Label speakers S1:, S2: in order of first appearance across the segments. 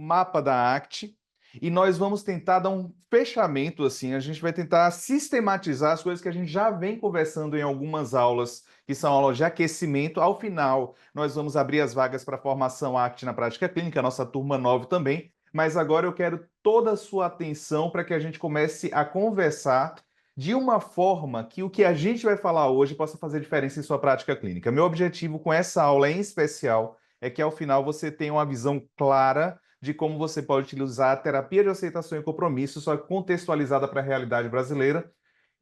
S1: mapa da ACT e nós vamos tentar dar um fechamento, assim, a gente vai tentar sistematizar as coisas que a gente já vem conversando em algumas aulas, que são aulas de aquecimento. Ao final, nós vamos abrir as vagas para formação ACT na prática clínica, a nossa turma 9 também, mas agora eu quero toda a sua atenção para que a gente comece a conversar de uma forma que o que a gente vai falar hoje possa fazer diferença em sua prática clínica. Meu objetivo com essa aula em especial é que ao final você tenha uma visão clara de como você pode utilizar a terapia de aceitação e compromisso, só que contextualizada para a realidade brasileira.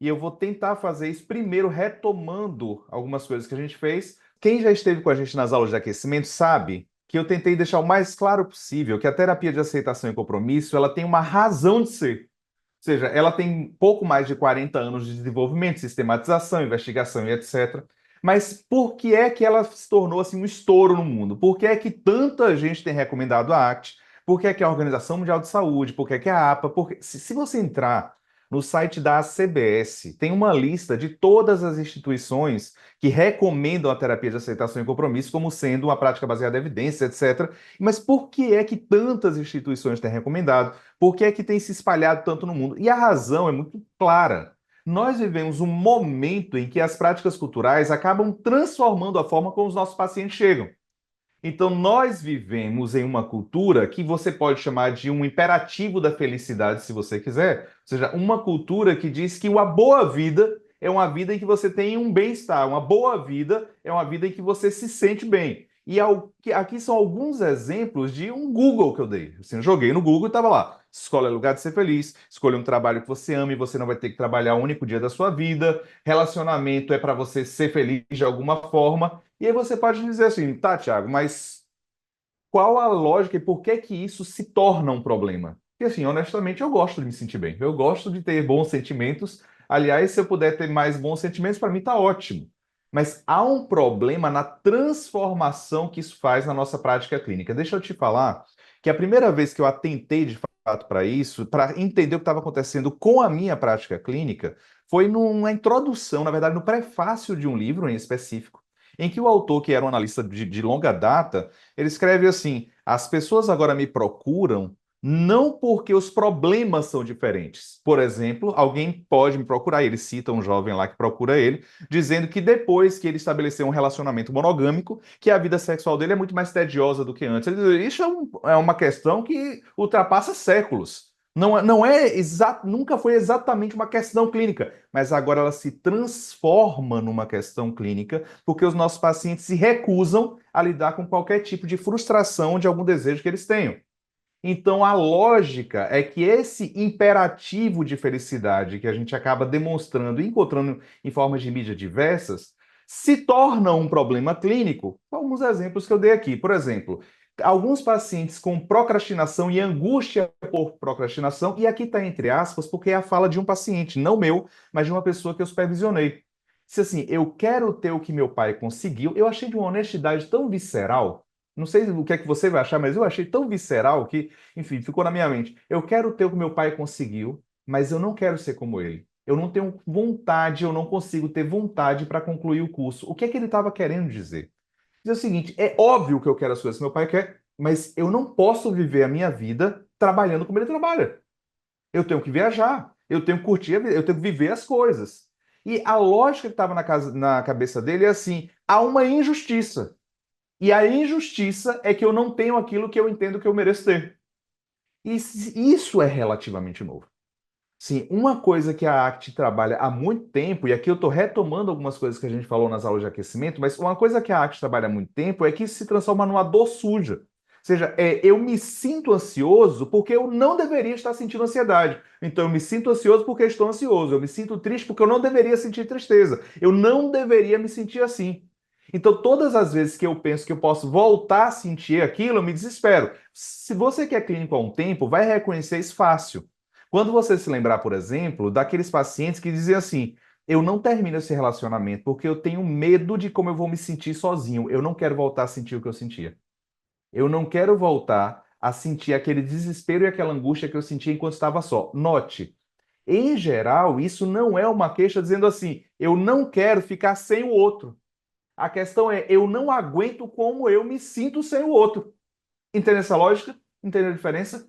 S1: E eu vou tentar fazer isso primeiro retomando algumas coisas que a gente fez. Quem já esteve com a gente nas aulas de aquecimento sabe que eu tentei deixar o mais claro possível que a terapia de aceitação e compromisso, ela tem uma razão de ser. Ou seja, ela tem pouco mais de 40 anos de desenvolvimento, sistematização, investigação e etc. Mas por que é que ela se tornou assim, um estouro no mundo? Por que é que tanta gente tem recomendado a ACT? Por que é que a Organização Mundial de Saúde? Por que é que a APA? Porque se você entrar no site da ACBS, tem uma lista de todas as instituições que recomendam a terapia de aceitação e compromisso como sendo uma prática baseada em evidência, etc. Mas por que é que tantas instituições têm recomendado? Por que é que tem se espalhado tanto no mundo? E a razão é muito clara. Nós vivemos um momento em que as práticas culturais acabam transformando a forma como os nossos pacientes chegam. Então, nós vivemos em uma cultura que você pode chamar de um imperativo da felicidade, se você quiser. Ou seja, uma cultura que diz que uma boa vida é uma vida em que você tem um bem-estar. Uma boa vida é uma vida em que você se sente bem. E aqui são alguns exemplos de um Google que eu dei. Assim, eu joguei no Google e estava lá. Escola é lugar de ser feliz. Escolha um trabalho que você ama e você não vai ter que trabalhar um único dia da sua vida. Relacionamento é para você ser feliz de alguma forma. E aí você pode dizer assim, tá, Thiago, mas qual a lógica e por que que isso se torna um problema? Porque assim, honestamente, eu gosto de me sentir bem. Eu gosto de ter bons sentimentos. Aliás, se eu puder ter mais bons sentimentos, para mim tá ótimo. Mas há um problema na transformação que isso faz na nossa prática clínica. Deixa eu te falar que a primeira vez que eu atentei de fato para isso, para entender o que estava acontecendo com a minha prática clínica, foi numa introdução, na verdade, no prefácio de um livro em específico, em que o autor, que era um analista de longa data, ele escreve assim: as pessoas agora me procuram não porque os problemas são diferentes. Por exemplo, alguém pode me procurar, ele cita um jovem lá que procura ele, dizendo que depois que ele estabeleceu um relacionamento monogâmico, que a vida sexual dele é muito mais tediosa do que antes. Ele diz, isso é uma questão que ultrapassa séculos. Não é nunca foi exatamente uma questão clínica, mas agora ela se transforma numa questão clínica porque os nossos pacientes se recusam a lidar com qualquer tipo de frustração de algum desejo que eles tenham. Então, a lógica é que esse imperativo de felicidade que a gente acaba demonstrando e encontrando em formas de mídia diversas se torna um problema clínico. Alguns exemplos que eu dei aqui. Por exemplo, alguns pacientes com procrastinação e angústia por procrastinação, e aqui está entre aspas, porque é a fala de um paciente, não meu, mas de uma pessoa que eu supervisionei. Se assim, eu quero ter o que meu pai conseguiu, eu achei de uma honestidade tão visceral. Não sei o que é que você vai achar, mas eu achei tão visceral que, enfim, ficou na minha mente. Eu quero ter o que meu pai conseguiu, mas eu não quero ser como ele. Eu não tenho vontade, eu não consigo ter vontade para concluir o curso. O que é que ele estava querendo dizer? Dizer o seguinte: é óbvio que eu quero as coisas que meu pai quer, mas eu não posso viver a minha vida trabalhando como ele trabalha. Eu tenho que viajar, eu tenho que curtir a vida, eu tenho que viver as coisas. E a lógica que estava na cabeça dele é assim: há uma injustiça. E a injustiça é que eu não tenho aquilo que eu entendo que eu mereço ter. E isso é relativamente novo. Sim, uma coisa que a ACT trabalha há muito tempo, e aqui eu estou retomando algumas coisas que a gente falou nas aulas de aquecimento, mas uma coisa que a ACT trabalha há muito tempo é que isso se transforma numa dor suja. Ou seja, eu me sinto ansioso porque eu não deveria estar sentindo ansiedade. Então, eu me sinto ansioso porque estou ansioso. Eu me sinto triste porque eu não deveria sentir tristeza. Eu não deveria me sentir assim. Então, todas as vezes que eu penso que eu posso voltar a sentir aquilo, eu me desespero. Se você que é clínico há um tempo, vai reconhecer isso fácil. Quando você se lembrar, por exemplo, daqueles pacientes que dizem assim: eu não termino esse relacionamento porque eu tenho medo de como eu vou me sentir sozinho. Eu não quero voltar a sentir o que eu sentia. Eu não quero voltar a sentir aquele desespero e aquela angústia que eu sentia enquanto estava só. Note, em geral, isso não é uma queixa dizendo assim: eu não quero ficar sem o outro. A questão é: eu não aguento como eu me sinto sem o outro. Entende essa lógica? Entendeu a diferença?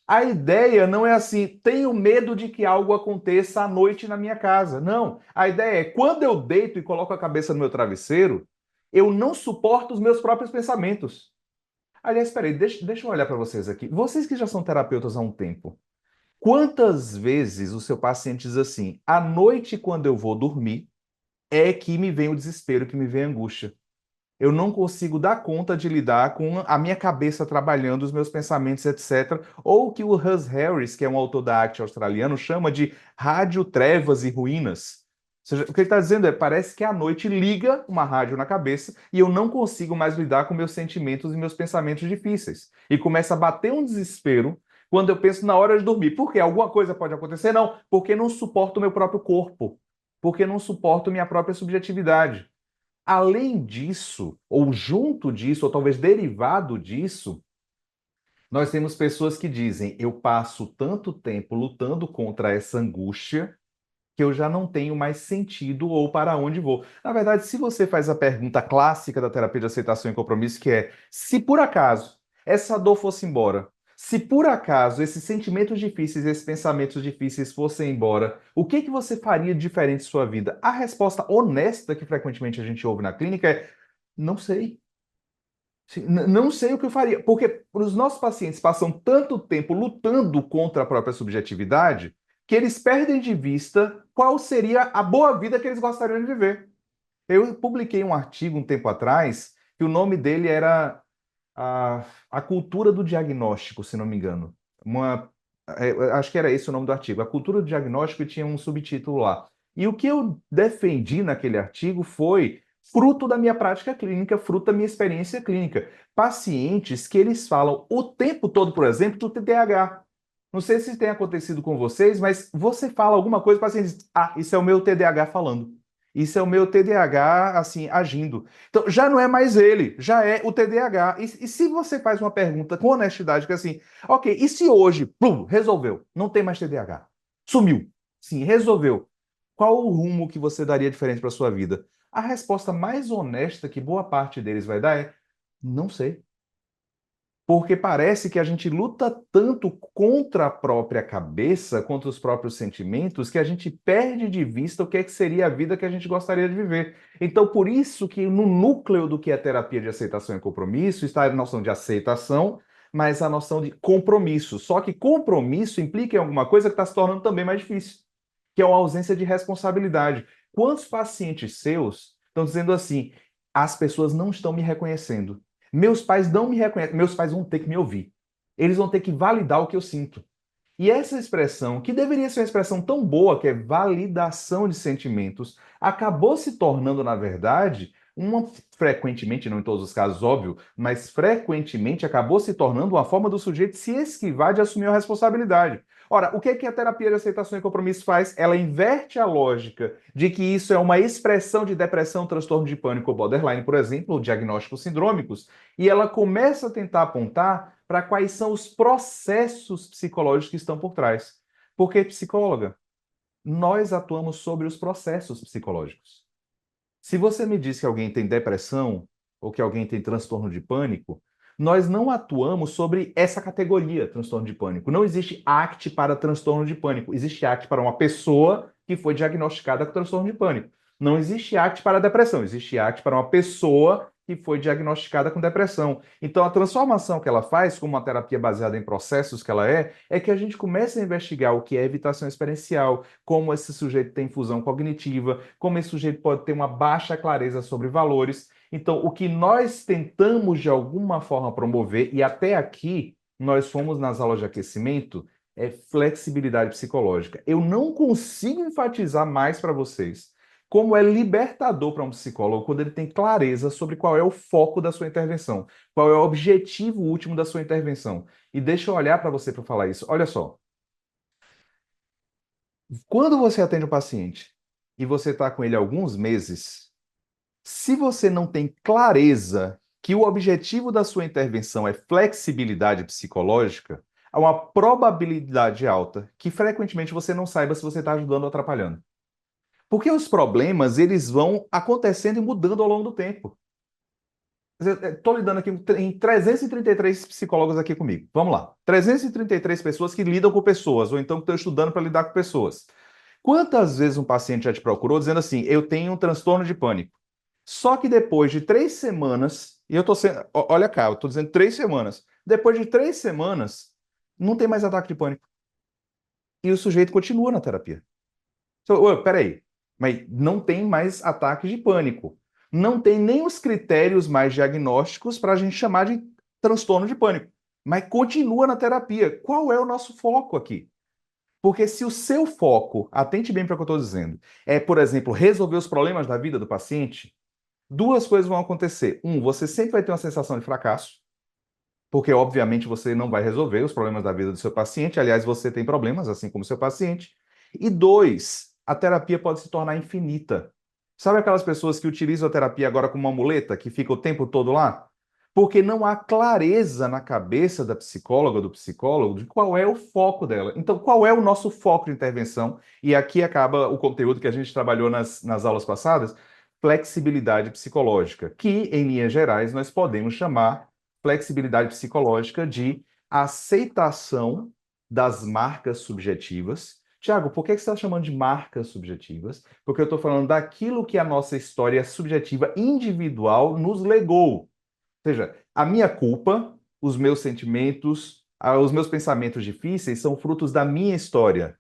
S1: A ideia não é assim, tenho medo de que algo aconteça à noite na minha casa. Não. A ideia é, quando eu deito e coloco a cabeça no meu travesseiro, eu não suporto os meus próprios pensamentos. Aliás, espera aí, deixa eu olhar para vocês aqui. Vocês que já são terapeutas há um tempo, quantas vezes o seu paciente diz assim, à noite quando eu vou dormir, é que me vem o desespero, que me vem a angústia. Eu não consigo dar conta de lidar com a minha cabeça trabalhando, os meus pensamentos, etc. Ou o que o Hus Harris, que é um autor da arte australiano, chama de rádio, trevas e ruínas. Ou seja, o que ele está dizendo é, parece que à noite liga uma rádio na cabeça e eu não consigo mais lidar com meus sentimentos e meus pensamentos difíceis. E começa a bater um desespero quando eu penso na hora de dormir. Por quê? Alguma coisa pode acontecer? Não, porque não suporto o meu próprio corpo. Porque não suporto minha própria subjetividade. Além disso, ou junto disso, ou talvez derivado disso, nós temos pessoas que dizem: eu passo tanto tempo lutando contra essa angústia que eu já não tenho mais sentido ou para onde vou. Na verdade, se você faz a pergunta clássica da terapia de aceitação e compromisso, que é: se por acaso essa dor fosse embora, se por acaso esses sentimentos difíceis, esses pensamentos difíceis fossem embora, o que que você faria de diferente em sua vida? A resposta honesta que frequentemente a gente ouve na clínica é: não sei. Não sei o que eu faria, porque os nossos pacientes passam tanto tempo lutando contra a própria subjetividade que eles perdem de vista qual seria a boa vida que eles gostariam de viver. Eu publiquei um artigo um tempo atrás que o nome dele era a cultura do diagnóstico, se não me engano. Acho que era esse o nome do artigo. A cultura do diagnóstico e tinha um subtítulo lá. E o que eu defendi naquele artigo foi fruto da minha prática clínica, fruto da minha experiência clínica. Pacientes que eles falam o tempo todo, por exemplo, do TDAH. Não sei se tem acontecido com vocês, mas você fala alguma coisa, o paciente diz: ah, isso é o meu TDAH falando. Isso é o meu TDAH, assim, agindo. Então, já não é mais ele, já é o TDAH. E se você faz uma pergunta com honestidade, que é assim, ok, e se hoje, plum, resolveu, não tem mais TDAH, sumiu, sim, resolveu, qual o rumo que você daria diferente para sua vida? A resposta mais honesta que boa parte deles vai dar é, não sei. Porque parece que a gente luta tanto contra a própria cabeça, contra os próprios sentimentos, que a gente perde de vista o que é que seria a vida que a gente gostaria de viver. Então, por isso que no núcleo do que é terapia de aceitação e compromisso está a noção de aceitação, mas a noção de compromisso. Só que compromisso implica em alguma coisa que está se tornando também mais difícil, que é a ausência de responsabilidade. Quantos pacientes seus estão dizendo assim, as pessoas não estão me reconhecendo? Meus pais não me reconhecem, meus pais vão ter que me ouvir. Eles vão ter que validar o que eu sinto. E essa expressão, que deveria ser uma expressão tão boa, que é validação de sentimentos, acabou se tornando, na verdade, frequentemente, não em todos os casos, óbvio, mas frequentemente acabou se tornando uma forma do sujeito se esquivar de assumir a responsabilidade. Ora, o que é que a terapia de aceitação e compromisso faz? Ela inverte a lógica de que isso é uma expressão de depressão, transtorno de pânico ou borderline, por exemplo, ou diagnósticos sindrômicos, e ela começa a tentar apontar para quais são os processos psicológicos que estão por trás. Porque, psicóloga, nós atuamos sobre os processos psicológicos. Se você me diz que alguém tem depressão ou que alguém tem transtorno de pânico, nós não atuamos sobre essa categoria, transtorno de pânico. Não existe ACT para transtorno de pânico. Existe ACT para uma pessoa que foi diagnosticada com transtorno de pânico. Não existe ACT para depressão. Existe ACT para uma pessoa que foi diagnosticada com depressão. Então, a transformação que ela faz, como uma terapia baseada em processos que ela é que a gente começa a investigar o que é evitação experiencial, como esse sujeito tem fusão cognitiva, como esse sujeito pode ter uma baixa clareza sobre valores. Então, o que nós tentamos de alguma forma promover, e até aqui nós fomos nas aulas de aquecimento, é flexibilidade psicológica. Eu não consigo enfatizar mais para vocês como é libertador para um psicólogo quando ele tem clareza sobre qual é o foco da sua intervenção, qual é o objetivo último da sua intervenção. E deixa eu olhar para você para falar isso. Olha só, quando você atende um paciente e você está com ele há alguns meses, se você não tem clareza que o objetivo da sua intervenção é flexibilidade psicológica, há uma probabilidade alta que frequentemente você não saiba se você está ajudando ou atrapalhando. Porque os problemas, eles vão acontecendo e mudando ao longo do tempo. Estou lidando aqui em 333 psicólogos aqui comigo. Vamos lá. 333 pessoas que lidam com pessoas, ou então que estão estudando para lidar com pessoas. Quantas vezes um paciente já te procurou dizendo assim, eu tenho um transtorno de pânico? Só que depois de 3 semanas, e eu estou sendo, olha cá, eu estou dizendo 3 semanas, depois de 3 semanas, não tem mais ataque de pânico. E o sujeito continua na terapia. Peraí, mas não tem mais ataque de pânico. Não tem nem os critérios mais diagnósticos para a gente chamar de transtorno de pânico. Mas continua na terapia. Qual é o nosso foco aqui? Porque se o seu foco, atente bem para o que eu estou dizendo, é, por exemplo, resolver os problemas da vida do paciente, duas coisas vão acontecer. Um, você sempre vai ter uma sensação de fracasso, porque obviamente você não vai resolver os problemas da vida do seu paciente. Aliás, você tem problemas, assim como o seu paciente. E dois, a terapia pode se tornar infinita. Sabe aquelas pessoas que utilizam a terapia agora como uma muleta, que fica o tempo todo lá? Porque não há clareza na cabeça da psicóloga ou do psicólogo de qual é o foco dela. Então, qual é o nosso foco de intervenção? E aqui acaba o conteúdo que a gente trabalhou nas aulas passadas, flexibilidade psicológica, que, em linhas gerais, nós podemos chamar flexibilidade psicológica de aceitação das marcas subjetivas. Tiago, por que você está chamando de marcas subjetivas? Porque eu estou falando daquilo que a nossa história subjetiva individual nos legou. Ou seja, a minha culpa, os meus sentimentos, os meus pensamentos difíceis são frutos da minha história.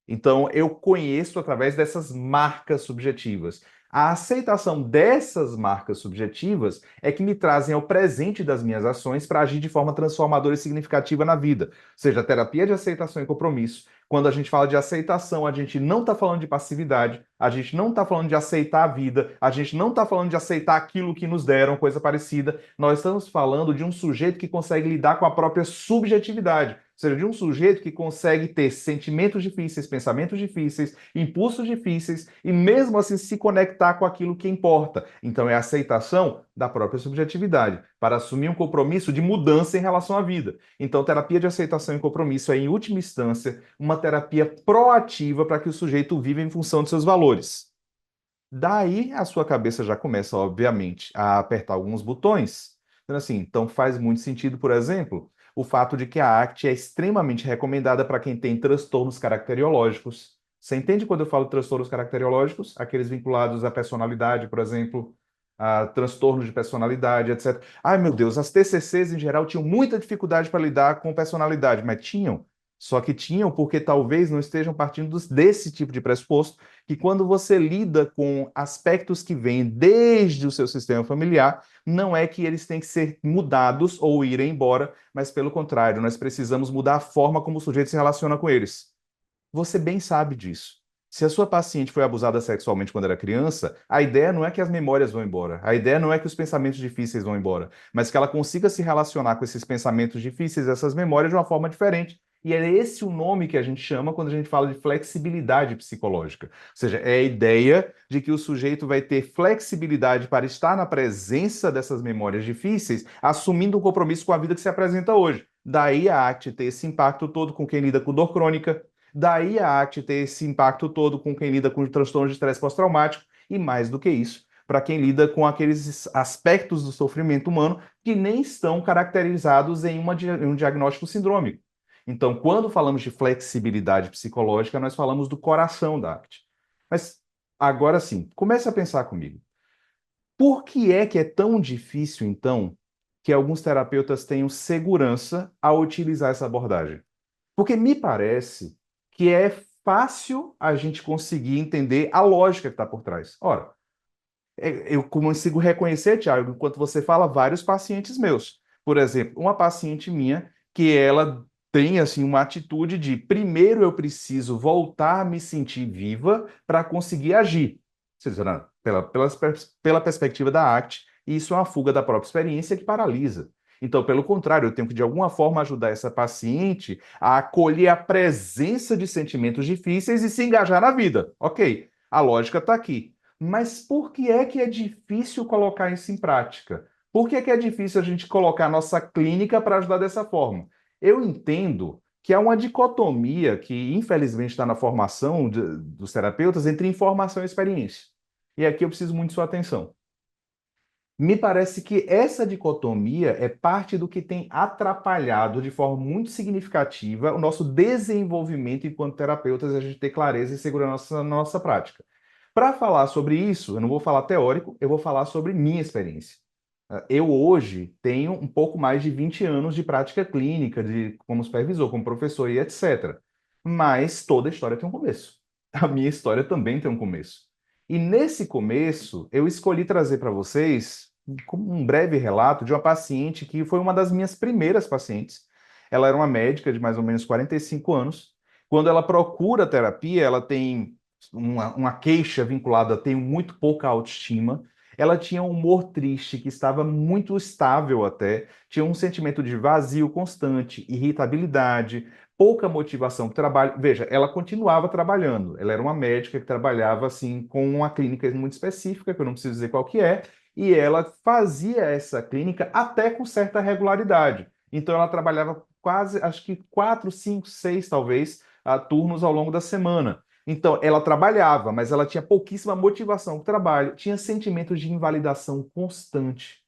S1: Então, eu conheço através dessas marcas subjetivas. A aceitação dessas marcas subjetivas é que me trazem ao presente das minhas ações para agir de forma transformadora e significativa na vida. Ou seja, a terapia de aceitação e compromisso. Quando a gente fala de aceitação, a gente não está falando de passividade, a gente não está falando de aceitar a vida, a gente não está falando de aceitar aquilo que nos deram, coisa parecida. Nós estamos falando de um sujeito que consegue lidar com a própria subjetividade. Ou seja, de um sujeito que consegue ter sentimentos difíceis, pensamentos difíceis, impulsos difíceis e mesmo assim se conectar com aquilo que importa. Então é a aceitação da própria subjetividade para assumir um compromisso de mudança em relação à vida. Então, terapia de aceitação e compromisso é, em última instância, uma terapia proativa para que o sujeito viva em função de seus valores. Daí a sua cabeça já começa, obviamente, a apertar alguns botões. Então faz muito sentido, por exemplo, o fato de que a ACT é extremamente recomendada para quem tem transtornos caracteriológicos. Você entende quando eu falo transtornos caracteriológicos? Aqueles vinculados à personalidade, por exemplo, a transtornos de personalidade, etc. Ai, meu Deus, as TCCs em geral tinham muita dificuldade para lidar com personalidade, mas tinham. Só que tinham porque talvez não estejam partindo desse tipo de pressuposto, que quando você lida com aspectos que vêm desde o seu sistema familiar, não é que eles têm que ser mudados ou irem embora, mas pelo contrário, nós precisamos mudar a forma como o sujeito se relaciona com eles. Você bem sabe disso. Se a sua paciente foi abusada sexualmente quando era criança, a ideia não é que as memórias vão embora, a ideia não é que os pensamentos difíceis vão embora, mas que ela consiga se relacionar com esses pensamentos difíceis, essas memórias de uma forma diferente. E é esse o nome que a gente chama quando a gente fala de flexibilidade psicológica. Ou seja, é a ideia de que o sujeito vai ter flexibilidade para estar na presença dessas memórias difíceis, assumindo um compromisso com a vida que se apresenta hoje. Daí a ACT ter esse impacto todo com quem lida com dor crônica. Daí a ACT ter esse impacto todo com quem lida com transtorno de estresse pós-traumático e, mais do que isso, para quem lida com aqueles aspectos do sofrimento humano que nem estão caracterizados em um diagnóstico sindrômico. Então, quando falamos de flexibilidade psicológica, nós falamos do coração da ACT. Mas, agora sim, comece a pensar comigo. Por que é tão difícil, então, que alguns terapeutas tenham segurança ao utilizar essa abordagem? Porque me parece que é fácil a gente conseguir entender a lógica que está por trás. Ora, eu consigo reconhecer, Thiago, enquanto você fala, vários pacientes meus. Por exemplo, uma paciente minha que ela tem assim uma atitude de primeiro eu preciso voltar a me sentir viva para conseguir agir. Ou seja, pela perspectiva da ACT, isso é uma fuga da própria experiência que paralisa. Então, pelo contrário, eu tenho que, de alguma forma, ajudar essa paciente a acolher a presença de sentimentos difíceis e se engajar na vida. Ok, a lógica está aqui. Mas por que é difícil colocar isso em prática? Por que é difícil a gente colocar a nossa clínica para ajudar dessa forma? Eu entendo que há uma dicotomia que, infelizmente, está na formação dos terapeutas entre informação e experiência. E aqui eu preciso muito de sua atenção. Me parece que essa dicotomia é parte do que tem atrapalhado de forma muito significativa o nosso desenvolvimento enquanto terapeutas, a gente ter clareza e segurança na nossa prática. Para falar sobre isso, eu não vou falar teórico, eu vou falar sobre minha experiência. Eu hoje tenho um pouco mais de 20 anos de prática clínica, como supervisor, como professor e etc. Mas toda história tem um começo. A minha história também tem um começo. E nesse começo, eu escolhi trazer para vocês como um breve relato de uma paciente que foi uma das minhas primeiras pacientes. Ela era uma médica de mais ou menos 45 anos. Quando ela procura terapia, ela tem uma queixa vinculada a ter muito pouca autoestima. Ela tinha um humor triste que estava muito estável até, tinha um sentimento de vazio constante, irritabilidade, pouca motivação para o trabalho. Veja, ela continuava trabalhando. Ela era uma médica que trabalhava assim com uma clínica muito específica, que eu não preciso dizer qual que é, e ela fazia essa clínica até com certa regularidade. Então ela trabalhava quase, acho que 4, 5, 6 talvez, turnos ao longo da semana. Então, ela trabalhava, mas ela tinha pouquíssima motivação para o trabalho, tinha sentimentos de invalidação constante,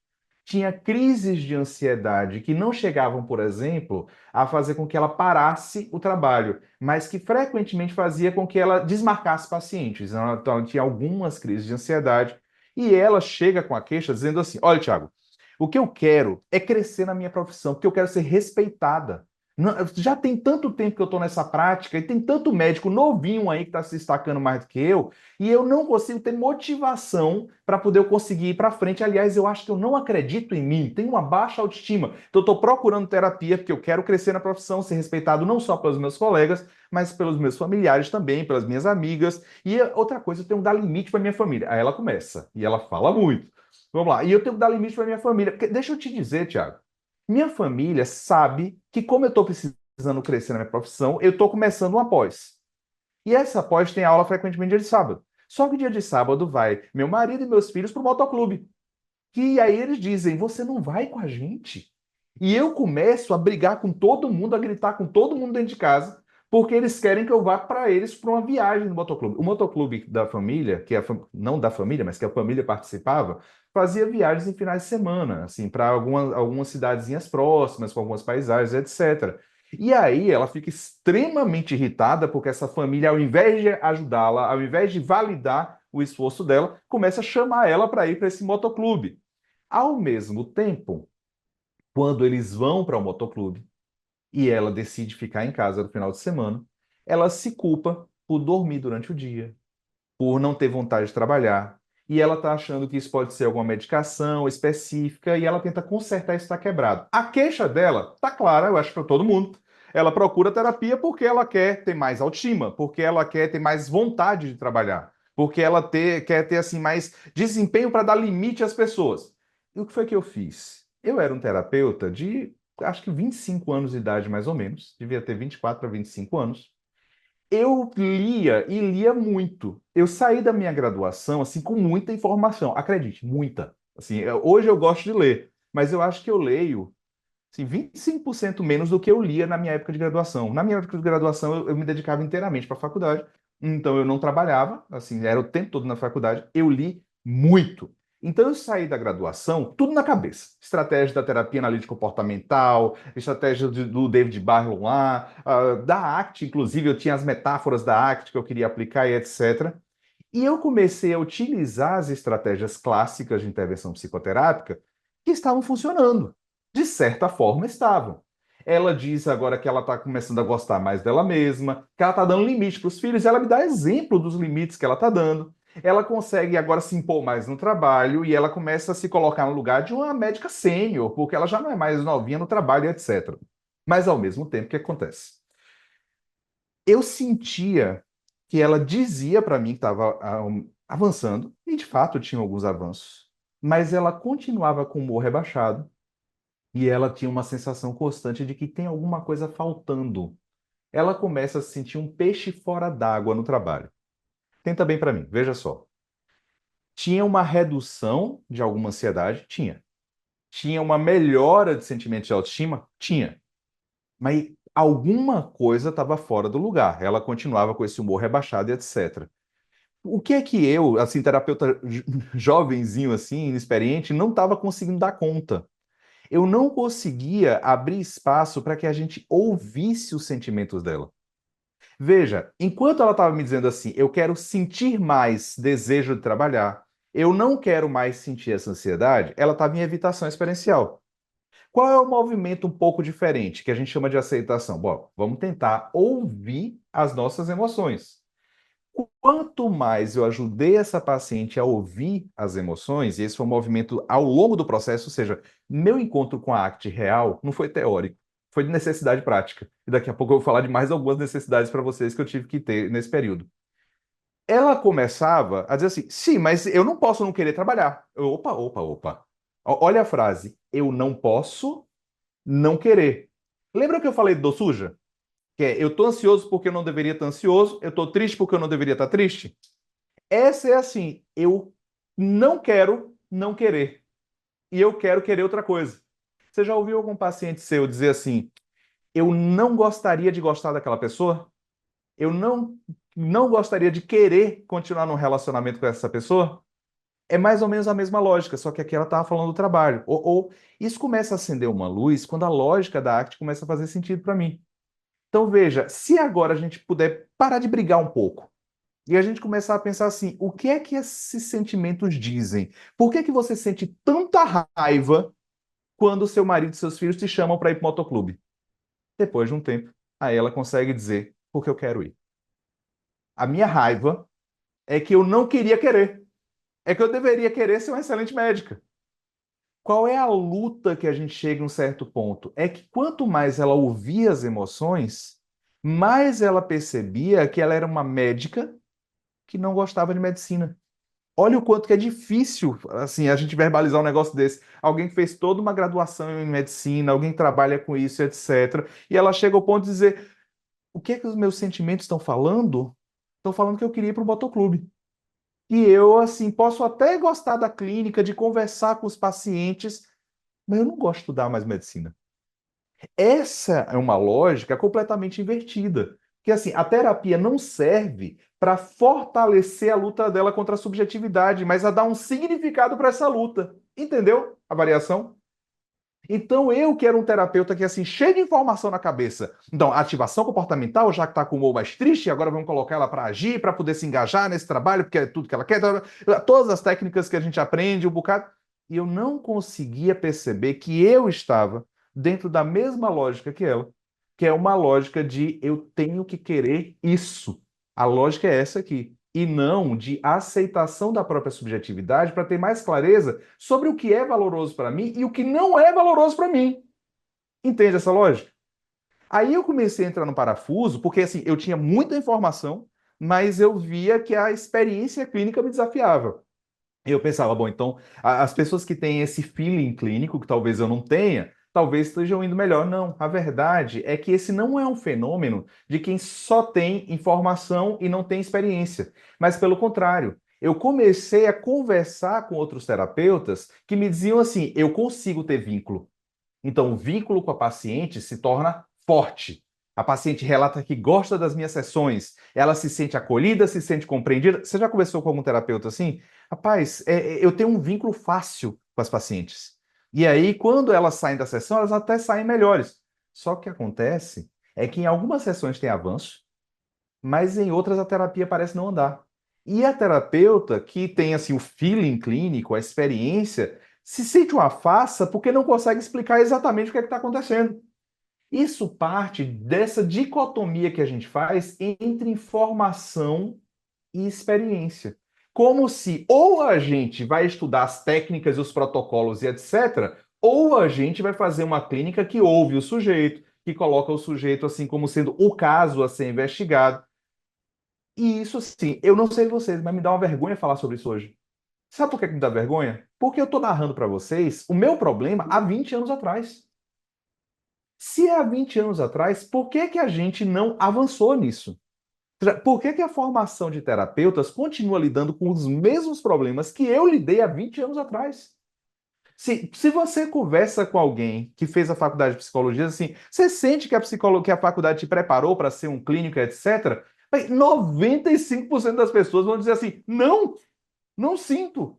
S1: tinha crises de ansiedade que não chegavam, por exemplo, a fazer com que ela parasse o trabalho, mas que frequentemente fazia com que ela desmarcasse pacientes. Então, ela tinha algumas crises de ansiedade e ela chega com a queixa dizendo assim: olha, Thiago, o que eu quero é crescer na minha profissão, porque eu quero ser respeitada. Já tem tanto tempo que eu estou nessa prática e tem tanto médico novinho aí que está se destacando mais do que eu, e eu não consigo ter motivação para poder eu conseguir ir para frente. Aliás, eu acho que eu não acredito em mim, tenho uma baixa autoestima. Então, eu estou procurando terapia porque eu quero crescer na profissão, ser respeitado não só pelos meus colegas, mas pelos meus familiares também, pelas minhas amigas. E outra coisa, eu tenho que dar limite para minha família. Aí ela começa, e ela fala muito. Vamos lá, e eu tenho que dar limite para minha família. Porque, deixa eu te dizer, Thiago. Minha família sabe que, como eu estou precisando crescer na minha profissão, eu estou começando uma pós. E essa pós tem aula frequentemente dia de sábado. Só que dia de sábado vai meu marido e meus filhos para o motoclube. E aí eles dizem: você não vai com a gente? E eu começo a brigar com todo mundo, a gritar com todo mundo dentro de casa, porque eles querem que eu vá para eles para uma viagem no motoclube. O motoclube da família, não da família, mas que a família participava, fazia viagens em finais de semana, assim, para algumas cidadezinhas próximas, com algumas paisagens, etc. E aí ela fica extremamente irritada porque essa família, ao invés de ajudá-la, ao invés de validar o esforço dela, começa a chamar ela para ir para esse motoclube. Ao mesmo tempo, quando eles vão para o motoclube e ela decide ficar em casa no final de semana, ela se culpa por dormir durante o dia, por não ter vontade de trabalhar. E ela está achando que isso pode ser alguma medicação específica e ela tenta consertar isso que está quebrado. A queixa dela está clara, eu acho, para todo mundo. Ela procura terapia porque ela quer ter mais autoestima, porque ela quer ter mais vontade de trabalhar, porque quer ter assim mais desempenho para dar limite às pessoas. E o que foi que eu fiz? Eu era um terapeuta de acho que 25 anos de idade, mais ou menos, devia ter 24 a 25 anos. Eu lia e lia muito. Eu saí da minha graduação assim com muita informação, acredite, muita. Assim, hoje eu gosto de ler, mas eu acho que eu leio assim, 25% menos do que eu lia na minha época de graduação. Na minha época de graduação eu me dedicava inteiramente para a faculdade, então eu não trabalhava, assim, era o tempo todo na faculdade. Eu li muito. Então eu saí da graduação, tudo na cabeça. Estratégia da terapia analítica comportamental, estratégia do David Barlow lá, da ACT, inclusive eu tinha as metáforas da ACT que eu queria aplicar e etc. E eu comecei a utilizar as estratégias clássicas de intervenção psicoterápica que estavam funcionando. De certa forma, estavam. Ela diz agora que ela está começando a gostar mais dela mesma, que ela está dando limite para os filhos, ela me dá exemplo dos limites que ela está dando. Ela consegue agora se impor mais no trabalho e ela começa a se colocar no lugar de uma médica sênior, porque ela já não é mais novinha no trabalho, etc. Mas, ao mesmo tempo, o que acontece? Eu sentia que ela dizia para mim que estava avançando, e de fato tinha alguns avanços, mas ela continuava com o humor rebaixado e ela tinha uma sensação constante de que tem alguma coisa faltando. Ela começa a se sentir um peixe fora d'água no trabalho. Tenta bem para mim, veja só. Tinha uma redução de alguma ansiedade? Tinha. Tinha uma melhora de sentimento de autoestima? Tinha. Mas alguma coisa estava fora do lugar. Ela continuava com esse humor rebaixado e etc. O que é que eu, assim, terapeuta jovenzinho, assim, inexperiente, não estava conseguindo dar conta? Eu não conseguia abrir espaço para que a gente ouvisse os sentimentos dela. Veja, enquanto ela estava me dizendo assim, eu quero sentir mais desejo de trabalhar, eu não quero mais sentir essa ansiedade, ela estava em evitação experiencial. Qual é o movimento um pouco diferente, que a gente chama de aceitação? Bom, vamos tentar ouvir as nossas emoções. Quanto mais eu ajudei essa paciente a ouvir as emoções, e esse foi um movimento ao longo do processo, ou seja, meu encontro com a ACT real não foi teórico, foi de necessidade prática. E daqui a pouco eu vou falar de mais algumas necessidades para vocês que eu tive que ter nesse período. Ela começava a dizer assim: sim, mas eu não posso não querer trabalhar. Opa, opa, opa. Olha a frase: eu não posso não querer. Lembra que eu falei do suja? Que é, eu tô ansioso porque eu não deveria estar ansioso, eu tô triste porque eu não deveria estar triste? Essa é assim, eu não quero não querer. E eu quero querer outra coisa. Você já ouviu algum paciente seu dizer assim, eu não gostaria de gostar daquela pessoa? Eu não gostaria de querer continuar num relacionamento com essa pessoa? É mais ou menos a mesma lógica, só que aqui ela estava falando do trabalho. Ou isso começa a acender uma luz quando a lógica da arte começa a fazer sentido para mim. Então veja, se agora a gente puder parar de brigar um pouco, e a gente começar a pensar assim, o que é que esses sentimentos dizem? Por que que você sente tanta raiva quando seu marido e seus filhos te chamam para ir para o motoclube? Depois de um tempo, aí ela consegue dizer, porque eu quero ir. A minha raiva é que eu não queria querer. É que eu deveria querer ser uma excelente médica. Qual é a luta que a gente chega a um certo ponto? É que quanto mais ela ouvia as emoções, mais ela percebia que ela era uma médica que não gostava de medicina. Olha o quanto que é difícil, assim, a gente verbalizar um negócio desse. Alguém que fez toda uma graduação em medicina, alguém que trabalha com isso, etc. E ela chega ao ponto de dizer: o que é que os meus sentimentos estão falando? Estão falando que eu queria ir para o motoclube. E eu, assim, posso até gostar da clínica, de conversar com os pacientes, mas eu não gosto de estudar mais medicina. Essa é uma lógica completamente invertida. Que assim, a terapia não serve para fortalecer a luta dela contra a subjetividade, mas a dar um significado para essa luta. Entendeu a variação? Então eu quero um terapeuta que assim, cheio de informação na cabeça. Então, ativação comportamental, já que está com o humor mais triste, agora vamos colocar ela para agir, para poder se engajar nesse trabalho, porque é tudo que ela quer. Todas as técnicas que a gente aprende, um bocado. E eu não conseguia perceber que eu estava dentro da mesma lógica que ela, que é uma lógica de eu tenho que querer isso. A lógica é essa aqui. E não de aceitação da própria subjetividade para ter mais clareza sobre o que é valoroso para mim e o que não é valoroso para mim. Entende essa lógica? Aí eu comecei a entrar no parafuso, porque assim, eu tinha muita informação, mas eu via que a experiência clínica me desafiava. E eu pensava, bom, então as pessoas que têm esse feeling clínico, que talvez eu não tenha, talvez estejam indo melhor. Não, a verdade é que esse não é um fenômeno de quem só tem informação e não tem experiência. Mas pelo contrário, eu comecei a conversar com outros terapeutas que me diziam assim: eu consigo ter vínculo. Então, o vínculo com a paciente se torna forte. A paciente relata que gosta das minhas sessões, ela se sente acolhida, se sente compreendida. Você já conversou com algum terapeuta assim? Rapaz, eu tenho um vínculo fácil com as pacientes. E aí, quando elas saem da sessão, elas até saem melhores. Só que o que acontece é que em algumas sessões tem avanço, mas em outras a terapia parece não andar. E a terapeuta que tem assim o feeling clínico, a experiência, se sente uma farsa porque não consegue explicar exatamente o que é que está acontecendo. Isso parte dessa dicotomia que a gente faz entre informação e experiência. Como se ou a gente vai estudar as técnicas, os protocolos e etc., ou a gente vai fazer uma clínica que ouve o sujeito, que coloca o sujeito assim como sendo o caso a ser investigado. E isso, sim, eu não sei vocês, mas me dá uma vergonha falar sobre isso hoje. Sabe por que me dá vergonha? Porque eu estou narrando para vocês o meu problema há 20 anos atrás. Se é há 20 anos atrás, por que que a gente não avançou nisso? Por que que a formação de terapeutas continua lidando com os mesmos problemas que eu lidei há 20 anos atrás? Se você conversa com alguém que fez a faculdade de psicologia, assim, você sente que que a faculdade te preparou para ser um clínico, etc., Aí, 95% das pessoas vão dizer assim: não, não sinto.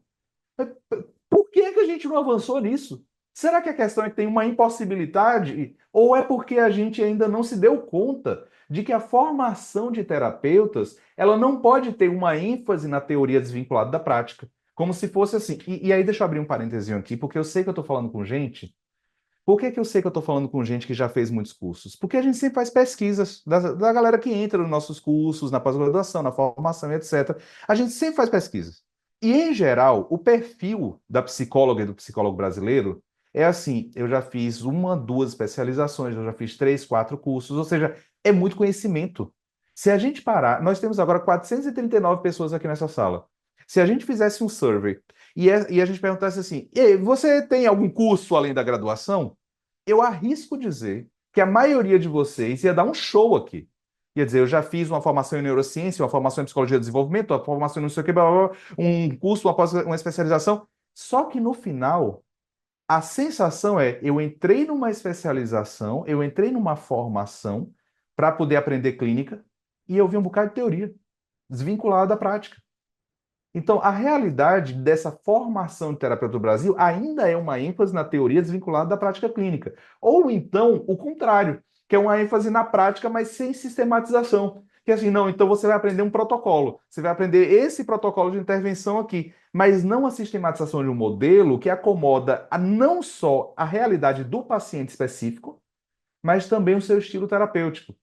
S1: Por que é que a gente não avançou nisso? Será que a questão é que tem uma impossibilidade? Ou é porque a gente ainda não se deu conta de que a formação de terapeutas ela não pode ter uma ênfase na teoria desvinculada da prática? Como se fosse assim. E aí, deixa eu abrir um parênteses aqui, porque eu sei que eu estou falando com gente. Por que que eu sei que eu estou falando com gente que já fez muitos cursos? Porque a gente sempre faz pesquisas da galera que entra nos nossos cursos, na pós-graduação, na formação, etc. A gente sempre faz pesquisas. E, em geral, o perfil da psicóloga e do psicólogo brasileiro é assim: eu já fiz uma, duas especializações, eu já fiz três, quatro cursos, ou seja, é muito conhecimento. Se a gente parar, nós temos agora 439 pessoas aqui nessa sala. Se a gente fizesse um survey e a gente perguntasse assim: e aí, você tem algum curso além da graduação? Eu arrisco dizer que a maioria de vocês ia dar um show aqui. Ia dizer: eu já fiz uma formação em neurociência, uma formação em psicologia do desenvolvimento, uma formação em não sei o que, blá, blá, blá, um curso, uma especialização. Só que no final, a sensação é: eu entrei numa especialização, eu entrei numa formação para poder aprender clínica e eu vi um bocado de teoria desvinculada da prática. Então, a realidade dessa formação de terapeuta do Brasil ainda é uma ênfase na teoria desvinculada da prática clínica. Ou então, o contrário, que é uma ênfase na prática, mas sem sistematização. Que é assim, não, então você vai aprender um protocolo, você vai aprender esse protocolo de intervenção aqui, mas não a sistematização de um modelo que acomoda não só a realidade do paciente específico, mas também o seu estilo terapêutico.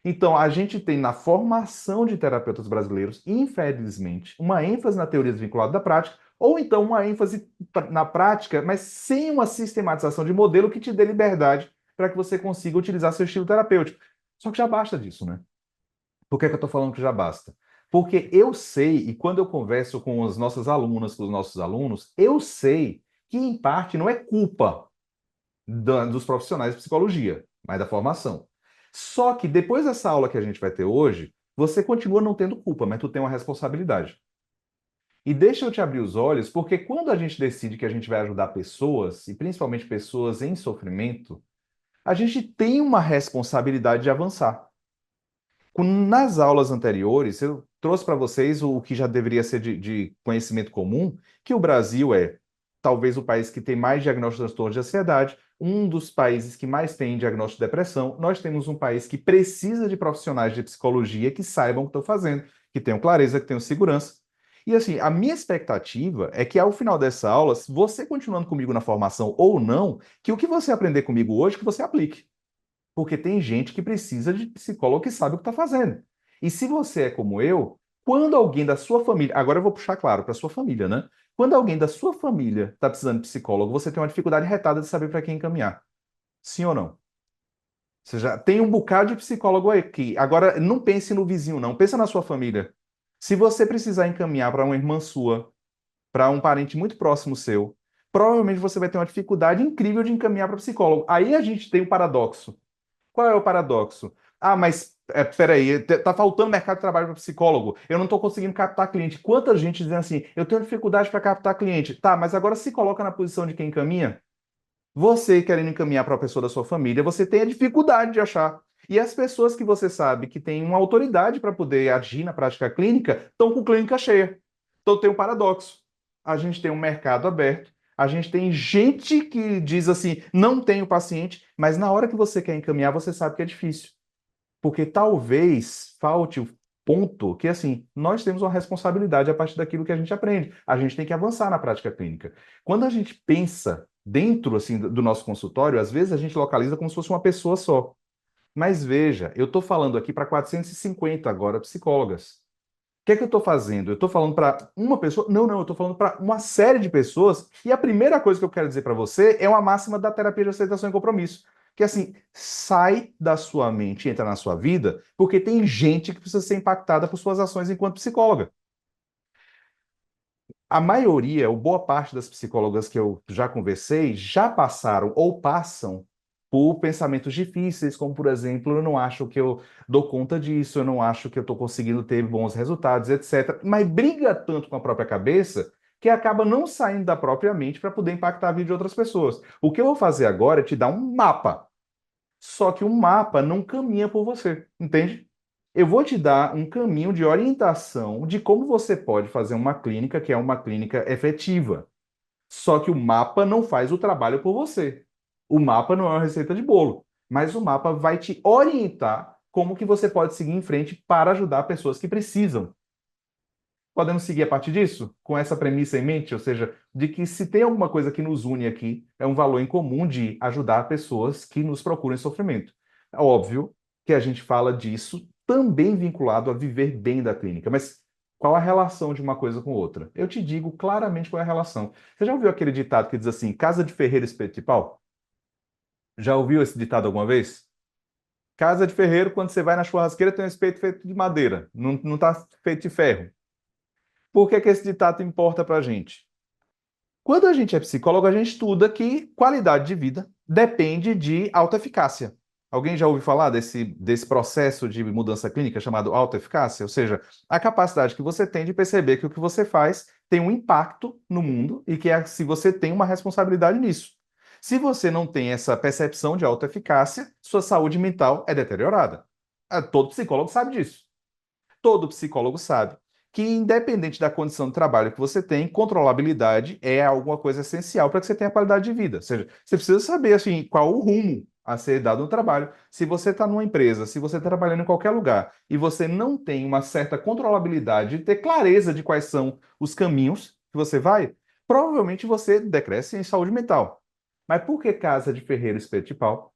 S1: Então, a gente tem na formação de terapeutas brasileiros, infelizmente, uma ênfase na teoria desvinculada da prática, ou então uma ênfase na prática, mas sem uma sistematização de modelo que te dê liberdade para que você consiga utilizar seu estilo terapêutico. Só que já basta disso, né? Por que que eu estou falando que já basta? Porque eu sei, e quando eu converso com as nossas alunas, com os nossos alunos, eu sei que, em parte, não é culpa dos profissionais de psicologia, mas da formação. Só que depois dessa aula que a gente vai ter hoje, você continua não tendo culpa, mas tu tem uma responsabilidade. E deixa eu te abrir os olhos, porque quando a gente decide que a gente vai ajudar pessoas, e principalmente pessoas em sofrimento, a gente tem uma responsabilidade de avançar. Nas aulas anteriores, eu trouxe para vocês o que já deveria ser de conhecimento comum, que o Brasil é talvez o país que tem mais diagnóstico de transtorno de ansiedade, um dos países que mais tem diagnóstico de depressão. Nós temos um país que precisa de profissionais de psicologia que saibam o que estão fazendo, que tenham clareza, que tenham segurança. E assim, a minha expectativa é que ao final dessa aula, se você continuando comigo na formação ou não, que o que você aprender comigo hoje, que você aplique. Porque tem gente que precisa de psicólogo que sabe o que está fazendo. E se você é como eu, quando alguém da sua família, agora eu vou puxar claro para sua família, né? Quando alguém da sua família está precisando de psicólogo, você tem uma dificuldade retada de saber para quem encaminhar. Sim ou não? Você já tem um bocado de psicólogo aqui. Agora, não pense no vizinho, não. Pensa na sua família. Se você precisar encaminhar para uma irmã sua, para um parente muito próximo seu, provavelmente você vai ter uma dificuldade incrível de encaminhar para psicólogo. Aí a gente tem o paradoxo. Qual é o paradoxo? Ah, mas peraí, tá faltando mercado de trabalho para psicólogo. Eu não estou conseguindo captar cliente. Quanta gente dizendo assim, eu tenho dificuldade para captar cliente. Tá, mas agora se coloca na posição de quem encaminha. Você querendo encaminhar para a pessoa da sua família, você tem a dificuldade de achar. E as pessoas que você sabe que têm uma autoridade para poder agir na prática clínica estão com clínica cheia. Então tem um paradoxo. A gente tem um mercado aberto, a gente tem gente que diz assim, não tenho paciente, mas na hora que você quer encaminhar, você sabe que é difícil. Porque talvez falte o ponto que, assim, nós temos uma responsabilidade a partir daquilo que a gente aprende. A gente tem que avançar na prática clínica. Quando a gente pensa dentro, assim, do nosso consultório, às vezes a gente localiza como se fosse uma pessoa só. Mas veja, eu estou falando aqui para 450 agora psicólogas. O que é que eu estou fazendo? Eu estou falando para uma pessoa? Não, não, eu estou falando para uma série de pessoas. E a primeira coisa que eu quero dizer para você é uma máxima da terapia de aceitação e compromisso. Que é assim, sai da sua mente e entra na sua vida, porque tem gente que precisa ser impactada por suas ações enquanto psicóloga. A maioria, ou boa parte das psicólogas que eu já conversei, já passaram ou passam por pensamentos difíceis, como, por exemplo, eu não acho que eu dou conta disso, eu não acho que eu estou conseguindo ter bons resultados, etc. Mas briga tanto com a própria cabeça que acaba não saindo da própria mente para poder impactar a vida de outras pessoas. O que eu vou fazer agora é te dar um mapa. Só que o mapa não caminha por você, entende? Eu vou te dar um caminho de orientação de como você pode fazer uma clínica que é uma clínica efetiva. Só que o mapa não faz o trabalho por você. O mapa não é uma receita de bolo, mas o mapa vai te orientar como que você pode seguir em frente para ajudar pessoas que precisam. Podemos seguir a partir disso? Com essa premissa em mente, ou seja, de que se tem alguma coisa que nos une aqui, é um valor em comum de ajudar pessoas que nos procuram em sofrimento. É óbvio que a gente fala disso também vinculado a viver bem da clínica, mas qual a relação de uma coisa com outra? Eu te digo claramente qual é a relação. Você já ouviu aquele ditado que diz assim, casa de ferreiro, espeto de pau? Já ouviu esse ditado alguma vez? Casa de ferreiro, quando você vai na churrasqueira, tem um espeto feito de madeira, não está feito de ferro. Por que que esse ditado importa para a gente? Quando a gente é psicólogo, a gente estuda que qualidade de vida depende de autoeficácia. Alguém já ouviu falar desse processo de mudança clínica chamado autoeficácia? Ou seja, a capacidade que você tem de perceber que o que você faz tem um impacto no mundo e que se você tem uma responsabilidade nisso. Se você não tem essa percepção de autoeficácia, sua saúde mental é deteriorada. Todo psicólogo sabe disso. Todo psicólogo sabe que, independente da condição de trabalho que você tem, controlabilidade é alguma coisa essencial para que você tenha qualidade de vida. Ou seja, você precisa saber assim, qual o rumo a ser dado no trabalho. Se você está numa empresa, se você está trabalhando em qualquer lugar e você não tem uma certa controlabilidade, de ter clareza de quais são os caminhos que você vai, provavelmente você decresce em saúde mental. Mas por que casa de ferreiro espeto de pau?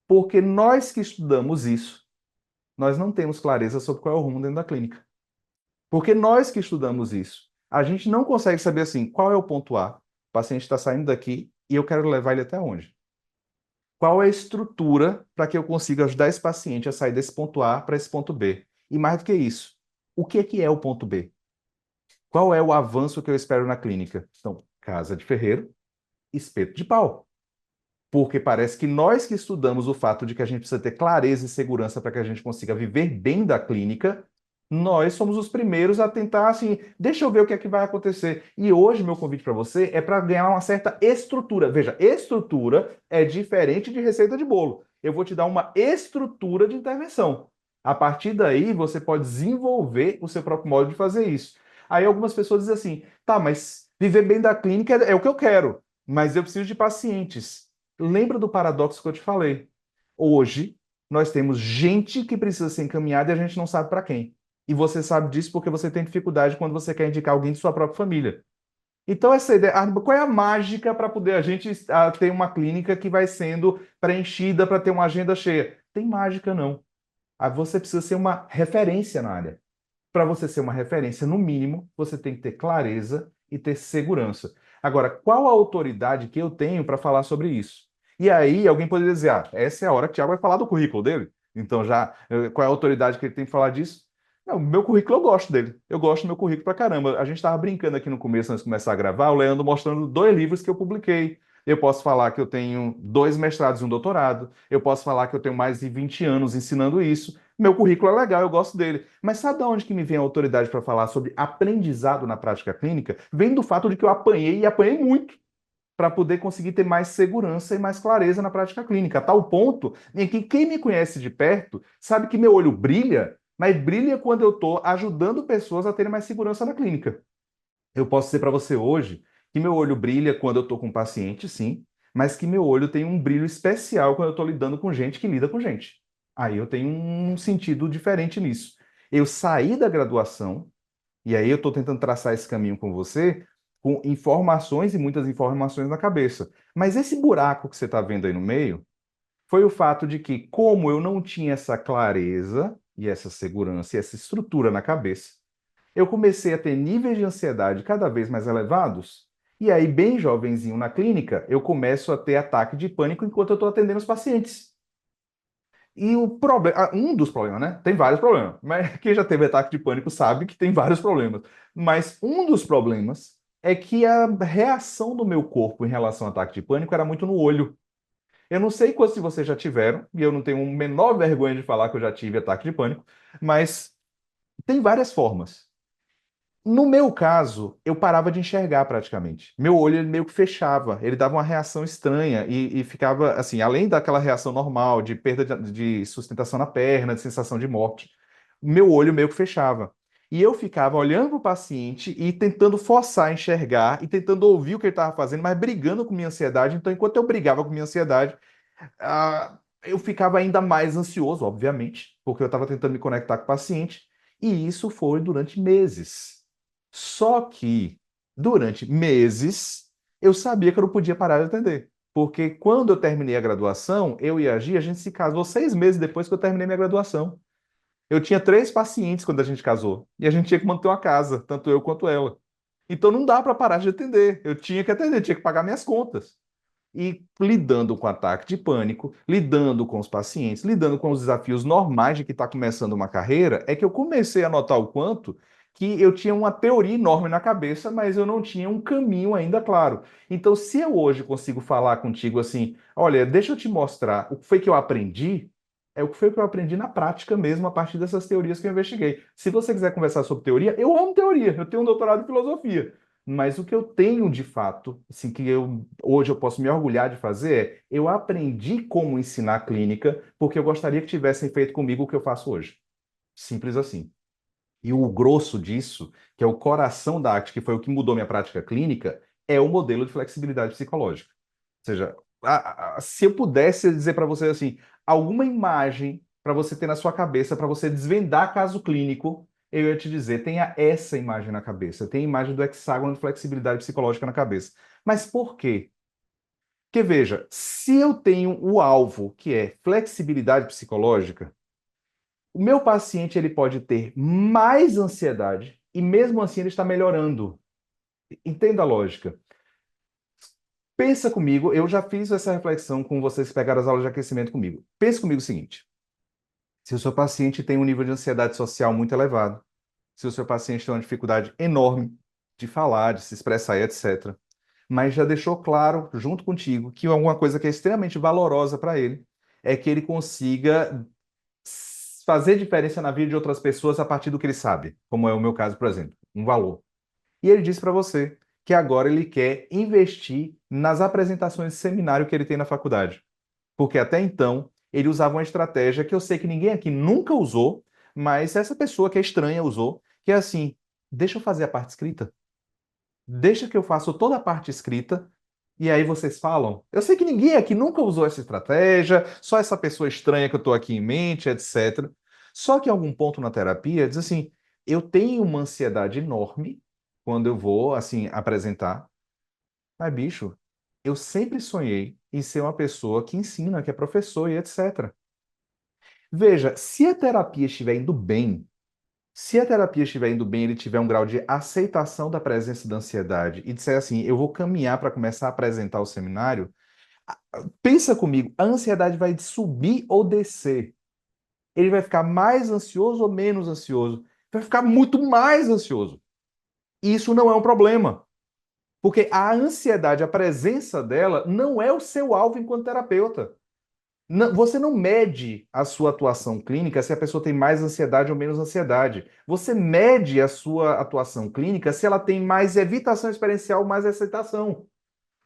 S1: Porque nós que estudamos isso, nós não temos clareza sobre qual é o rumo dentro da clínica. Porque nós que estudamos isso, a gente não consegue saber assim, qual é o ponto A? O paciente está saindo daqui e eu quero levar ele até onde? Qual é a estrutura para que eu consiga ajudar esse paciente a sair desse ponto A para esse ponto B? E mais do que isso, o que é o ponto B? Qual é o avanço que eu espero na clínica? Então, casa de ferreiro, espeto de pau. Porque parece que nós que estudamos o fato de que a gente precisa ter clareza e segurança para que a gente consiga viver bem da clínica, nós somos os primeiros a tentar, assim, deixa eu ver o que é que vai acontecer. E hoje, meu convite para você é para ganhar uma certa estrutura. Veja, estrutura é diferente de receita de bolo. Eu vou te dar uma estrutura de intervenção. A partir daí, você pode desenvolver o seu próprio modo de fazer isso. Aí algumas pessoas dizem assim, tá, mas viver bem da clínica é o que eu quero, mas eu preciso de pacientes. Lembra do paradoxo que eu te falei? Hoje, nós temos gente que precisa ser encaminhada e a gente não sabe para quem. E você sabe disso porque você tem dificuldade quando você quer indicar alguém de sua própria família. Então, essa ideia, qual é a mágica para poder a gente ter uma clínica que vai sendo preenchida para ter uma agenda cheia? Tem mágica, não. Você precisa ser uma referência na área. Para você ser uma referência, no mínimo, você tem que ter clareza e ter segurança. Agora, qual a autoridade que eu tenho para falar sobre isso? E aí, alguém poderia dizer, essa é a hora que o Thiago vai falar do currículo dele. Então, qual é a autoridade que ele tem que falar disso? Não, meu currículo eu gosto dele. Eu gosto do meu currículo pra caramba. A gente estava brincando aqui no começo, antes de começar a gravar, o Leandro mostrando 2 livros que eu publiquei. Eu posso falar que eu tenho 2 mestrados e um doutorado. Eu posso falar que eu tenho mais de 20 anos ensinando isso. Meu currículo é legal, eu gosto dele. Mas sabe de onde que me vem a autoridade para falar sobre aprendizado na prática clínica? Vem do fato de que eu apanhei e apanhei muito para poder conseguir ter mais segurança e mais clareza na prática clínica, a tal ponto em que quem me conhece de perto sabe que meu olho brilha, mas brilha quando eu estou ajudando pessoas a terem mais segurança na clínica. Eu posso dizer para você hoje que meu olho brilha quando eu estou com paciente, sim, mas que meu olho tem um brilho especial quando eu estou lidando com gente que lida com gente. Aí eu tenho um sentido diferente nisso. Eu saí da graduação, e aí eu estou tentando traçar esse caminho com você, com informações e muitas informações na cabeça. Mas esse buraco que você está vendo aí no meio foi o fato de que, como eu não tinha essa clareza e essa segurança e essa estrutura na cabeça, eu comecei a ter níveis de ansiedade cada vez mais elevados. E aí, bem jovenzinho na clínica, eu começo a ter ataque de pânico enquanto eu estou atendendo os pacientes. E o problema, um dos problemas, né? Tem vários problemas, mas quem já teve ataque de pânico sabe que tem vários problemas. Mas um dos problemas é que a reação do meu corpo em relação ao ataque de pânico era muito no olho. Eu não sei quantos de vocês já tiveram, e eu não tenho a menor vergonha de falar que eu já tive ataque de pânico, mas tem várias formas. No meu caso, eu parava de enxergar praticamente. Meu olho ele meio que fechava, ele dava uma reação estranha e ficava assim, além daquela reação normal de perda de sustentação na perna, de sensação de morte. meu olho meio que fechava. E eu ficava olhando para o paciente e tentando forçar a enxergar e tentando ouvir o que ele estava fazendo, mas brigando com minha ansiedade. Então, enquanto eu brigava com minha ansiedade, eu ficava ainda mais ansioso, obviamente, porque eu estava tentando me conectar com o paciente. E isso foi durante meses. Só que, durante meses, eu sabia que eu não podia parar de atender. Porque quando eu terminei a graduação, eu e a Gi, a gente se casou 6 meses depois que eu terminei minha graduação. Eu tinha 3 pacientes quando a gente casou. E a gente tinha que manter uma casa, tanto eu quanto ela. Então não dá para parar de atender. Eu tinha que atender, tinha que pagar minhas contas. E lidando com ataque de pânico, lidando com os pacientes, lidando com os desafios normais de que está começando uma carreira, é que eu comecei a notar o quanto que eu tinha uma teoria enorme na cabeça, mas eu não tinha um caminho ainda claro. Então, se eu hoje consigo falar contigo assim, olha, deixa eu te mostrar o que foi que eu aprendi, é o que foi que eu aprendi na prática mesmo, a partir dessas teorias que eu investiguei. Se você quiser conversar sobre teoria, eu amo teoria, eu tenho um doutorado em filosofia. Mas o que eu tenho de fato, assim, que hoje eu posso me orgulhar de fazer é, eu aprendi como ensinar clínica, porque eu gostaria que tivessem feito comigo o que eu faço hoje. Simples assim. E o grosso disso, que é o coração da arte, que foi o que mudou minha prática clínica, é o modelo de flexibilidade psicológica. Ou seja, se eu pudesse dizer para você assim, alguma imagem para você ter na sua cabeça, para você desvendar caso clínico, eu ia te dizer, tenha essa imagem na cabeça, tenha a imagem do hexágono de flexibilidade psicológica na cabeça. Mas por quê? Porque veja, se eu tenho o alvo, que é flexibilidade psicológica, o meu paciente ele pode ter mais ansiedade e mesmo assim ele está melhorando. Entenda a lógica. Pensa comigo, eu já fiz essa reflexão com vocês que pegaram as aulas de aquecimento comigo. Pensa comigo o seguinte: se o seu paciente tem um nível de ansiedade social muito elevado, se o seu paciente tem uma dificuldade enorme de falar, de se expressar, e etc., mas já deixou claro, junto contigo, que alguma coisa que é extremamente valorosa para ele é que ele consiga fazer diferença na vida de outras pessoas a partir do que ele sabe, como é o meu caso, por exemplo, um valor. E ele disse para você que agora ele quer investir nas apresentações de seminário que ele tem na faculdade. Porque até então ele usava uma estratégia que eu sei que ninguém aqui nunca usou, mas essa pessoa que é estranha usou, que é assim: deixa eu fazer a parte escrita. Deixa que eu faço toda a parte escrita e aí vocês falam. Eu sei que ninguém aqui nunca usou essa estratégia, só essa pessoa estranha que eu estou aqui em mente, etc. Só que em algum ponto na terapia diz assim: eu tenho uma ansiedade enorme quando eu vou assim apresentar, mas bicho, eu sempre sonhei em ser uma pessoa que ensina, que é professor e etc. Veja, se a terapia estiver indo bem, se a terapia estiver indo bem, ele tiver um grau de aceitação da presença da ansiedade e disser assim, eu vou caminhar para começar a apresentar o seminário, pensa comigo, a ansiedade vai subir ou descer? Ele vai ficar mais ansioso ou menos ansioso? Vai ficar muito mais ansioso. E isso não é um problema, porque a ansiedade, a presença dela, não é o seu alvo enquanto terapeuta. Você não mede a sua atuação clínica se a pessoa tem mais ansiedade ou menos ansiedade. Você mede a sua atuação clínica se ela tem mais evitação experiencial ou mais aceitação.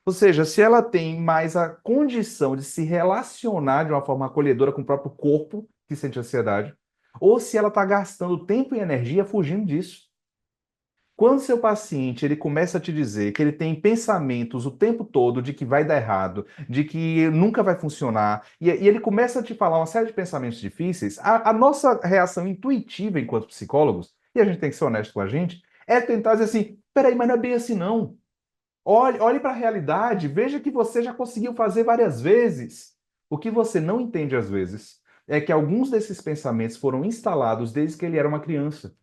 S1: Ou seja, se ela tem mais a condição de se relacionar de uma forma acolhedora com o próprio corpo que sente ansiedade, ou se ela está gastando tempo e energia fugindo disso. Quando seu paciente ele começa a te dizer que ele tem pensamentos o tempo todo de que vai dar errado, de que nunca vai funcionar, e ele começa a te falar uma série de pensamentos difíceis, a nossa reação intuitiva enquanto psicólogos, e a gente tem que ser honesto com a gente, é tentar dizer assim: peraí, mas não é bem assim não. Olhe para a realidade, veja que você já conseguiu fazer várias vezes. O que você não entende às vezes é que alguns desses pensamentos foram instalados desde que ele era uma criança.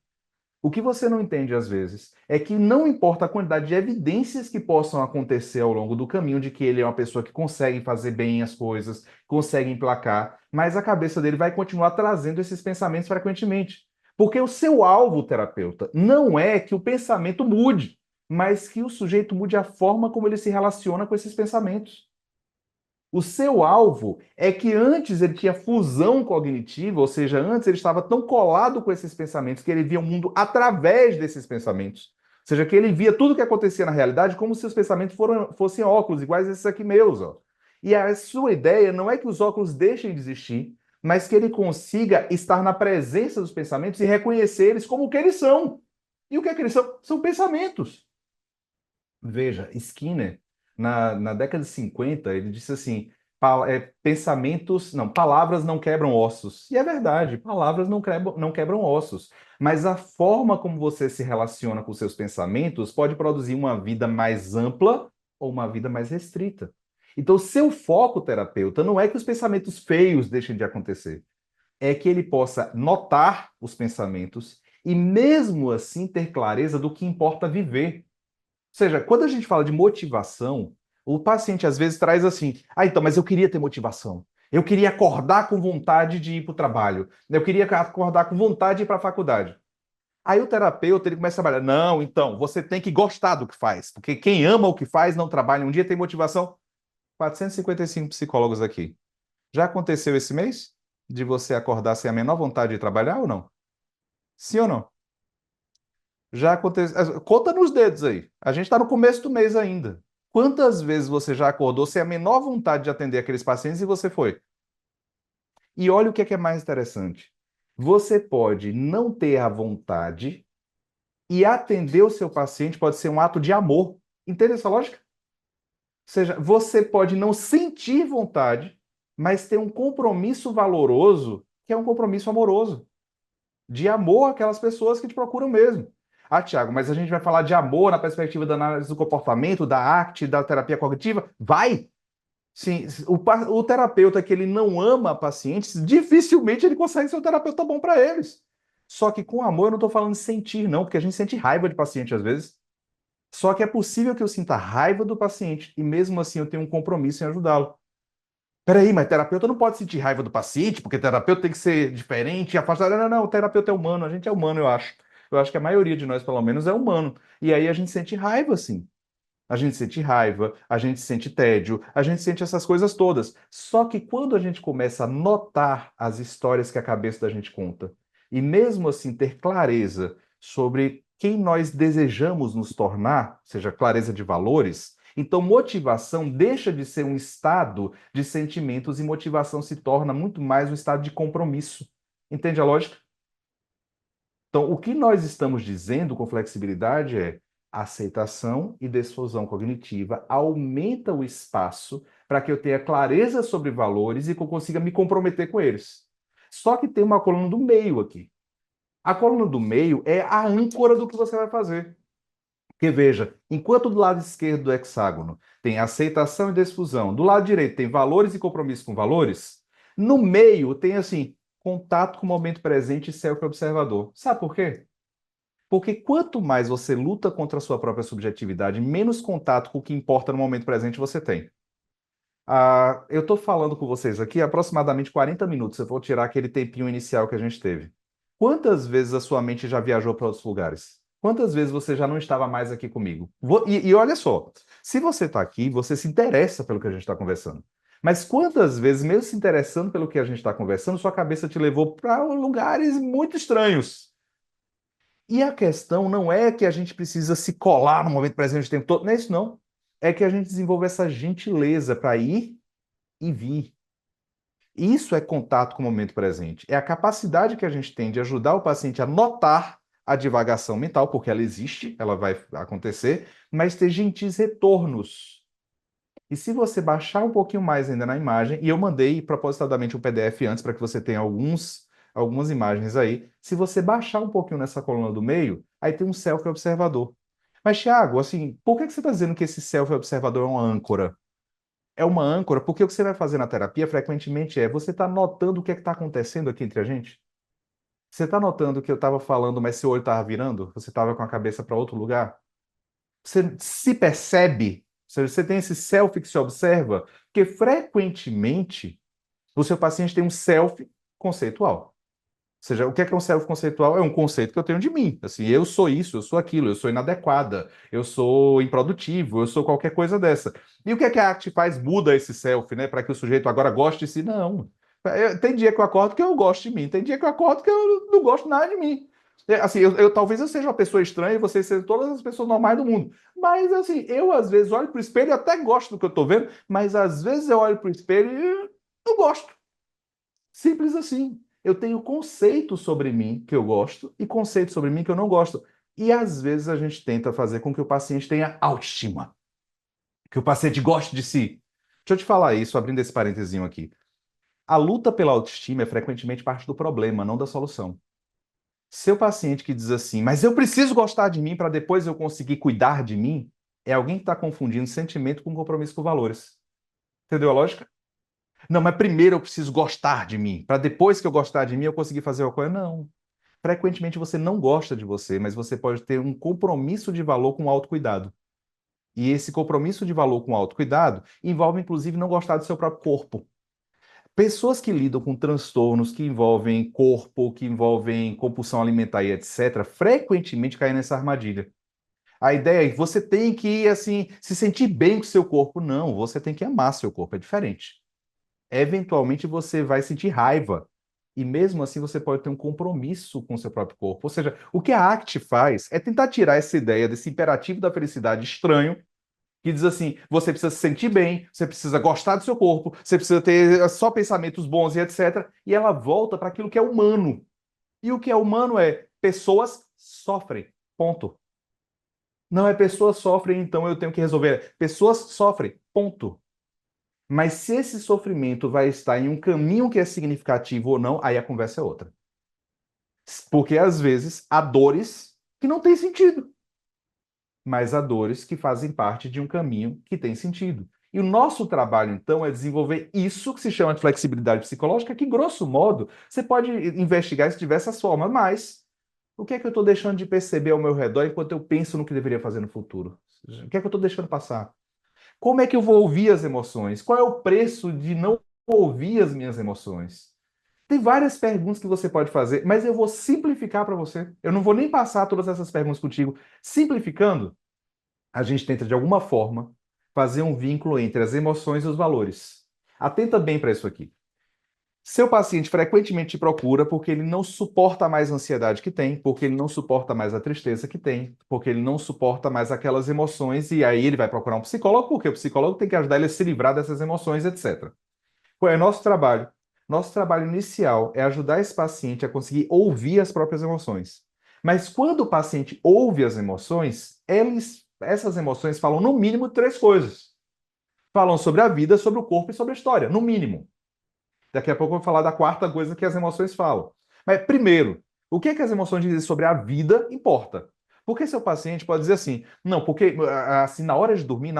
S1: O que você não entende às vezes é que não importa a quantidade de evidências que possam acontecer ao longo do caminho de que ele é uma pessoa que consegue fazer bem as coisas, consegue emplacar, mas a cabeça dele vai continuar trazendo esses pensamentos frequentemente. Porque o seu alvo, terapeuta, não é que o pensamento mude, mas que o sujeito mude a forma como ele se relaciona com esses pensamentos. O seu alvo é que antes ele tinha fusão cognitiva, ou seja, antes ele estava tão colado com esses pensamentos que ele via o mundo através desses pensamentos. Ou seja, que ele via tudo o que acontecia na realidade como se os pensamentos fossem óculos, iguais a esses aqui meus. Ó. E a sua ideia não é que os óculos deixem de existir, mas que ele consiga estar na presença dos pensamentos e reconhecer eles como o que eles são. E o que é que eles são? São pensamentos. Veja, Skinner, na década de 50, ele disse assim: pensamentos, não, palavras não quebram ossos. E é verdade, palavras não quebram ossos. Mas a forma como você se relaciona com seus pensamentos pode produzir uma vida mais ampla ou uma vida mais restrita. Então, seu foco, terapeuta, não é que os pensamentos feios deixem de acontecer, é que ele possa notar os pensamentos e, mesmo assim, ter clareza do que importa viver. Ou seja, quando a gente fala de motivação, o paciente às vezes traz assim: ah, então, mas eu queria ter motivação. Eu queria acordar com vontade de ir para o trabalho. Eu queria acordar com vontade de ir para a faculdade. Aí o terapeuta ele começa a trabalhar. Não, então, você tem que gostar do que faz. Porque quem ama o que faz não trabalha. Um dia tem motivação. 455 psicólogos aqui. Já aconteceu esse mês? De você acordar sem a menor vontade de trabalhar ou não? Sim ou não? Já aconteceu. Conta nos dedos aí. A gente está no começo do mês ainda. Quantas vezes você já acordou sem a menor vontade de atender aqueles pacientes e você foi? E olha o que é mais interessante. Você pode não ter a vontade e atender o seu paciente pode ser um ato de amor. Entende essa lógica? Ou seja, você pode não sentir vontade, mas ter um compromisso valoroso, que é um compromisso amoroso, de amor àquelas pessoas que te procuram mesmo. Ah, Tiago, mas a gente vai falar de amor na perspectiva da análise do comportamento, da arte, da terapia cognitiva? Vai! Sim, o terapeuta que ele não ama pacientes, dificilmente ele consegue ser um terapeuta bom para eles. Só que com amor eu não estou falando de sentir, não, porque a gente sente raiva de paciente às vezes. Só que é possível que eu sinta raiva do paciente e mesmo assim eu tenho um compromisso em ajudá-lo. Peraí, mas terapeuta não pode sentir raiva do paciente, porque terapeuta tem que ser diferente, afastado. Não, não, não, o terapeuta é humano, a gente é humano, eu acho. Eu acho que a maioria de nós, pelo menos, é humano. E aí a gente sente raiva, sim. A gente sente raiva, a gente sente tédio, a gente sente essas coisas todas. Só que quando a gente começa a notar as histórias que a cabeça da gente conta, e mesmo assim ter clareza sobre quem nós desejamos nos tornar, ou seja, clareza de valores, então motivação deixa de ser um estado de sentimentos e motivação se torna muito mais um estado de compromisso. Entende a lógica? Então, o que nós estamos dizendo com flexibilidade é aceitação e desfusão cognitiva aumenta o espaço para que eu tenha clareza sobre valores e que eu consiga me comprometer com eles. Só que tem uma coluna do meio aqui. A coluna do meio é a âncora do que você vai fazer. Porque veja, enquanto do lado esquerdo do hexágono tem aceitação e desfusão, do lado direito tem valores e compromisso com valores, no meio tem assim, contato com o momento presente e self-observador. Sabe por quê? Porque quanto mais você luta contra a sua própria subjetividade, menos contato com o que importa no momento presente você tem. Eu estou falando com vocês aqui há aproximadamente 40 minutos. Eu vou tirar aquele tempinho inicial que a gente teve. Quantas vezes a sua mente já viajou para outros lugares? Quantas vezes você já não estava mais aqui comigo? E olha só, se você está aqui, você se interessa pelo que a gente está conversando. Mas quantas vezes, mesmo se interessando pelo que a gente está conversando, sua cabeça te levou para lugares muito estranhos? E a questão não é que a gente precisa se colar no momento presente o tempo todo, não é isso não. É que a gente desenvolve essa gentileza para ir e vir. Isso é contato com o momento presente. É a capacidade que a gente tem de ajudar o paciente a notar a divagação mental, porque ela existe, ela vai acontecer, mas ter gentis retornos. E se você baixar um pouquinho mais ainda na imagem, e eu mandei propositadamente um PDF antes para que você tenha algumas imagens aí. Se você baixar um pouquinho nessa coluna do meio, aí tem um self-observador. Mas, Thiago, assim, por que você está dizendo que esse self-observador é uma âncora? É uma âncora porque o que você vai fazer na terapia frequentemente é você está notando o que é que está acontecendo aqui entre a gente? Você está notando que eu estava falando, mas seu olho estava virando? Você estava com a cabeça para outro lugar? Você se percebe? Ou seja, você tem esse self que se observa? Porque frequentemente o seu paciente tem um self conceitual. Ou seja, o que é um self conceitual? É um conceito que eu tenho de mim. Assim, eu sou isso, eu sou aquilo, eu sou inadequada, eu sou improdutivo, eu sou qualquer coisa dessa. E o que a arte faz? Muda esse self, né? Para que o sujeito agora goste de si? Não. Tem dia que eu acordo que eu gosto de mim, tem dia que eu acordo que eu não gosto nada de mim. Assim, talvez eu seja uma pessoa estranha e vocês sejam todas as pessoas normais do mundo. Mas, assim, eu às vezes olho para o espelho e até gosto do que eu estou vendo, mas às vezes eu olho para o espelho e não gosto. Simples assim. Eu tenho conceitos sobre mim que eu gosto e conceitos sobre mim que eu não gosto. E às vezes a gente tenta fazer com que o paciente tenha autoestima, que o paciente goste de si. Deixa eu te falar isso, abrindo esse parentezinho aqui. A luta pela autoestima é frequentemente parte do problema, não da solução. Seu paciente que diz assim, mas eu preciso gostar de mim para depois eu conseguir cuidar de mim, é alguém que está confundindo sentimento com compromisso com valores. Entendeu a lógica? Não, mas primeiro eu preciso gostar de mim, para depois que eu gostar de mim eu conseguir fazer uma coisa. Não. Frequentemente você não gosta de você, mas você pode ter um compromisso de valor com o autocuidado. E esse compromisso de valor com o autocuidado envolve, inclusive, não gostar do seu próprio corpo. Pessoas que lidam com transtornos que envolvem corpo, que envolvem compulsão alimentar e etc., frequentemente caem nessa armadilha. A ideia é que você tem que, assim, se sentir bem com seu corpo. Não, você tem que amar seu corpo, é diferente. Eventualmente você vai sentir raiva. E mesmo assim você pode ter um compromisso com o seu próprio corpo. Ou seja, o que a ACT faz é tentar tirar essa ideia desse imperativo da felicidade estranho, que diz assim: você precisa se sentir bem, você precisa gostar do seu corpo, você precisa ter só pensamentos bons e etc. E ela volta para aquilo que é humano. E o que é humano é pessoas sofrem. Ponto. Não é pessoas sofrem, então eu tenho que resolver. Pessoas sofrem. Ponto. Mas se esse sofrimento vai estar em um caminho que é significativo ou não, aí a conversa é outra. Porque às vezes há dores que não têm sentido, mas há dores que fazem parte de um caminho que tem sentido. E o nosso trabalho, então, é desenvolver isso que se chama de flexibilidade psicológica, que, grosso modo, você pode investigar isso de diversas formas, mas o que é que eu estou deixando de perceber ao meu redor enquanto eu penso no que deveria fazer no futuro? O que é que eu estou deixando passar? Como é que eu vou ouvir as emoções? Qual é o preço de não ouvir as minhas emoções? Tem várias perguntas que você pode fazer, mas eu vou simplificar para você. Eu não vou nem passar todas essas perguntas contigo. Simplificando, a gente tenta de alguma forma fazer um vínculo entre as emoções e os valores. Atenta bem para isso aqui. Seu paciente frequentemente te procura porque ele não suporta mais a ansiedade que tem, porque ele não suporta mais a tristeza que tem, porque ele não suporta mais aquelas emoções, e aí ele vai procurar um psicólogo, porque o psicólogo tem que ajudar ele a se livrar dessas emoções, etc. Qual é nosso trabalho? Nosso trabalho inicial é ajudar esse paciente a conseguir ouvir as próprias emoções. Mas quando o paciente ouve as emoções, essas emoções falam no mínimo três coisas. Falam sobre a vida, sobre o corpo e sobre a história, no mínimo. Daqui a pouco eu vou falar da quarta coisa que as emoções falam. Mas, primeiro, o que é que as emoções dizem sobre a vida importa. Porque seu paciente pode dizer assim, não, porque assim, na hora de dormir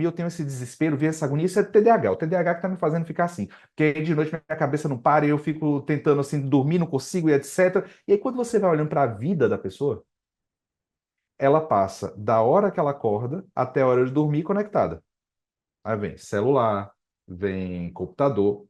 S1: eu tenho esse desespero, vi essa agonia, isso é TDAH, o TDAH que está me fazendo ficar assim. Porque aí de noite minha cabeça não para e eu fico tentando assim dormir, não consigo e etc. E aí quando você vai olhando para a vida da pessoa, ela passa da hora que ela acorda até a hora de dormir conectada. Aí vem celular, vem computador.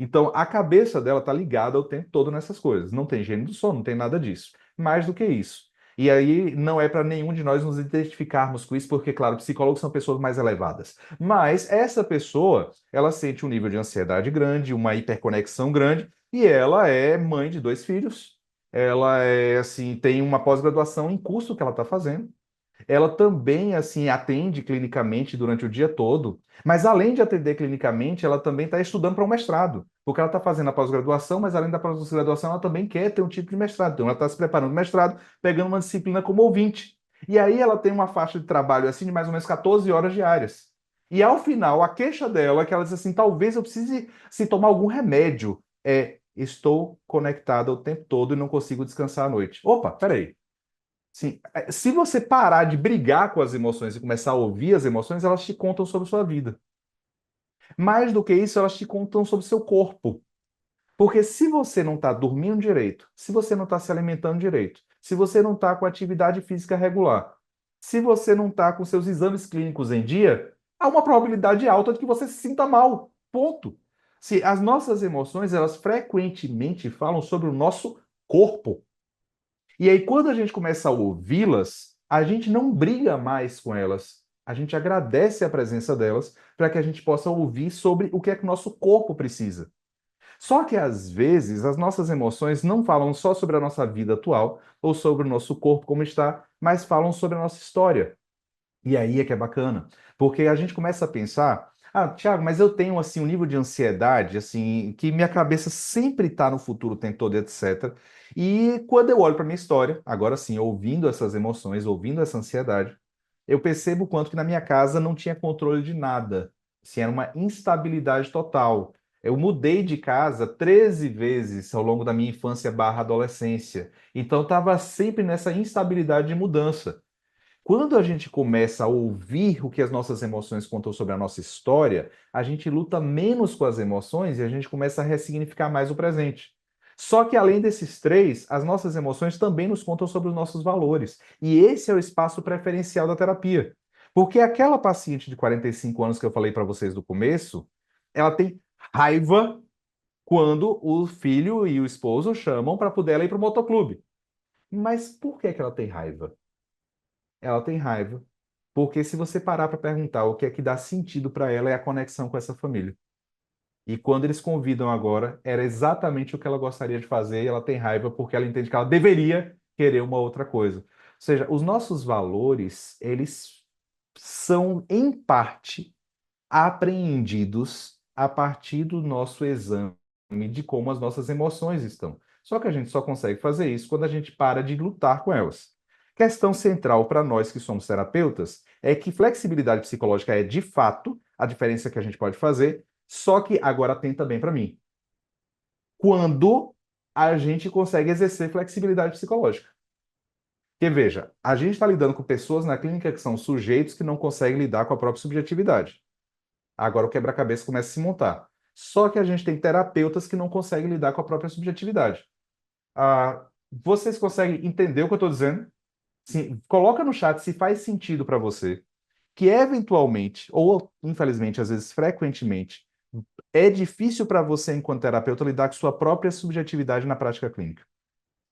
S1: Então, a cabeça dela está ligada o tempo todo nessas coisas. Não tem higiene do sono, não tem nada disso. Mais do que isso. E aí, não é para nenhum de nós nos identificarmos com isso, porque, claro, psicólogos são pessoas mais elevadas. Mas essa pessoa, ela sente um nível de ansiedade grande, uma hiperconexão grande, e ela é mãe de dois filhos. Ela é, assim, tem uma pós-graduação em curso que ela está fazendo. Ela também, assim, atende clinicamente durante o dia todo, mas além de atender clinicamente, ela também está estudando para um mestrado, porque ela está fazendo a pós-graduação, mas além da pós-graduação, ela também quer ter um tipo de mestrado. Então, ela está se preparando para o mestrado, pegando uma disciplina como ouvinte. E aí ela tem uma faixa de trabalho, assim, de mais ou menos 14 horas diárias. E ao final, a queixa dela é que ela diz assim, talvez eu precise se tomar algum remédio. Estou conectada o tempo todo e não consigo descansar à noite. Opa, peraí. Sim, se você parar de brigar com as emoções e começar a ouvir as emoções, elas te contam sobre sua vida. Mais do que isso, elas te contam sobre seu corpo. Porque se você não está dormindo direito, se você não está se alimentando direito, se você não está com atividade física regular, se você não está com seus exames clínicos em dia, há uma probabilidade alta de que você se sinta mal. Ponto. Se as nossas emoções, elas frequentemente falam sobre o nosso corpo. E aí, quando a gente começa a ouvi-las, a gente não briga mais com elas. A gente agradece a presença delas para que a gente possa ouvir sobre o que é que o nosso corpo precisa. Só que, às vezes, as nossas emoções não falam só sobre a nossa vida atual ou sobre o nosso corpo como está, mas falam sobre a nossa história. E aí é que é bacana, porque a gente começa a pensar. Ah, Thiago, mas eu tenho assim um nível de ansiedade assim que minha cabeça sempre está no futuro o tempo todo, etc. E quando eu olho para minha história, agora sim, ouvindo essas emoções, ouvindo essa ansiedade, eu percebo o quanto que na minha casa não tinha controle de nada. Assim, era uma instabilidade total. Eu mudei de casa 13 vezes ao longo da minha infância barra adolescência. Então estava sempre nessa instabilidade de mudança. Quando a gente começa a ouvir o que as nossas emoções contam sobre a nossa história, a gente luta menos com as emoções e a gente começa a ressignificar mais o presente. Só que além desses três, as nossas emoções também nos contam sobre os nossos valores. E esse é o espaço preferencial da terapia. Porque aquela paciente de 45 anos que eu falei para vocês do começo, ela tem raiva quando o filho e o esposo chamam para poder ela ir para o motoclube. Mas por que que ela tem raiva? Ela tem raiva. Porque se você parar para perguntar o que é que dá sentido para ela é a conexão com essa família. E quando eles convidam agora, era exatamente o que ela gostaria de fazer e ela tem raiva porque ela entende que ela deveria querer uma outra coisa. Ou seja, os nossos valores, eles são, em parte, apreendidos a partir do nosso exame de como as nossas emoções estão. Só que a gente só consegue fazer isso quando a gente para de lutar com elas. Questão central para nós que somos terapeutas é que flexibilidade psicológica é, de fato, a diferença que a gente pode fazer, só que agora tem também para mim. Quando a gente consegue exercer flexibilidade psicológica. Porque, veja, a gente está lidando com pessoas na clínica que são sujeitos que não conseguem lidar com a própria subjetividade. Agora o quebra-cabeça começa a se montar. Só que a gente tem terapeutas que não conseguem lidar com a própria subjetividade. Vocês conseguem entender o que eu estou dizendo? Sim, coloca no chat se faz sentido para você que eventualmente, ou infelizmente, às vezes frequentemente, é difícil para você, enquanto terapeuta, lidar com sua própria subjetividade na prática clínica.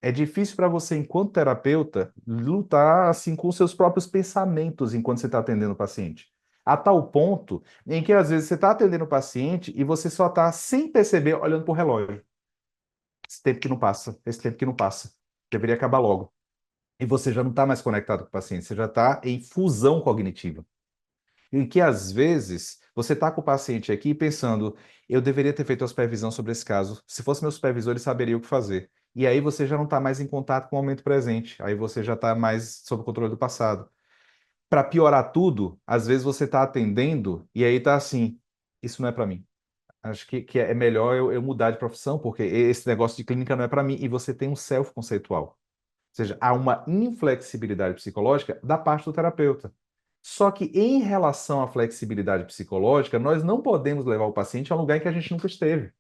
S1: É difícil para você, enquanto terapeuta, lutar assim com seus próprios pensamentos enquanto você está atendendo o paciente. A tal ponto em que, às vezes, você está atendendo o paciente e você só está, sem perceber, olhando para o relógio. Esse tempo que não passa, esse tempo que não passa. Deveria acabar logo. E você já não está mais conectado com o paciente, você já está em fusão cognitiva. Em que, às vezes, você está com o paciente aqui pensando, eu deveria ter feito a supervisão sobre esse caso. Se fosse meu supervisor, ele saberia o que fazer. E aí você já não está mais em contato com o momento presente. Aí você já está mais sob o controle do passado. Para piorar tudo, às vezes você está atendendo e aí está assim, isso não é para mim. Acho que é melhor eu mudar de profissão, porque esse negócio de clínica não é para mim. E você tem um self conceitual. Ou seja, há uma inflexibilidade psicológica da parte do terapeuta. Só que em relação à flexibilidade psicológica, nós não podemos levar o paciente a um lugar em que a gente nunca esteve.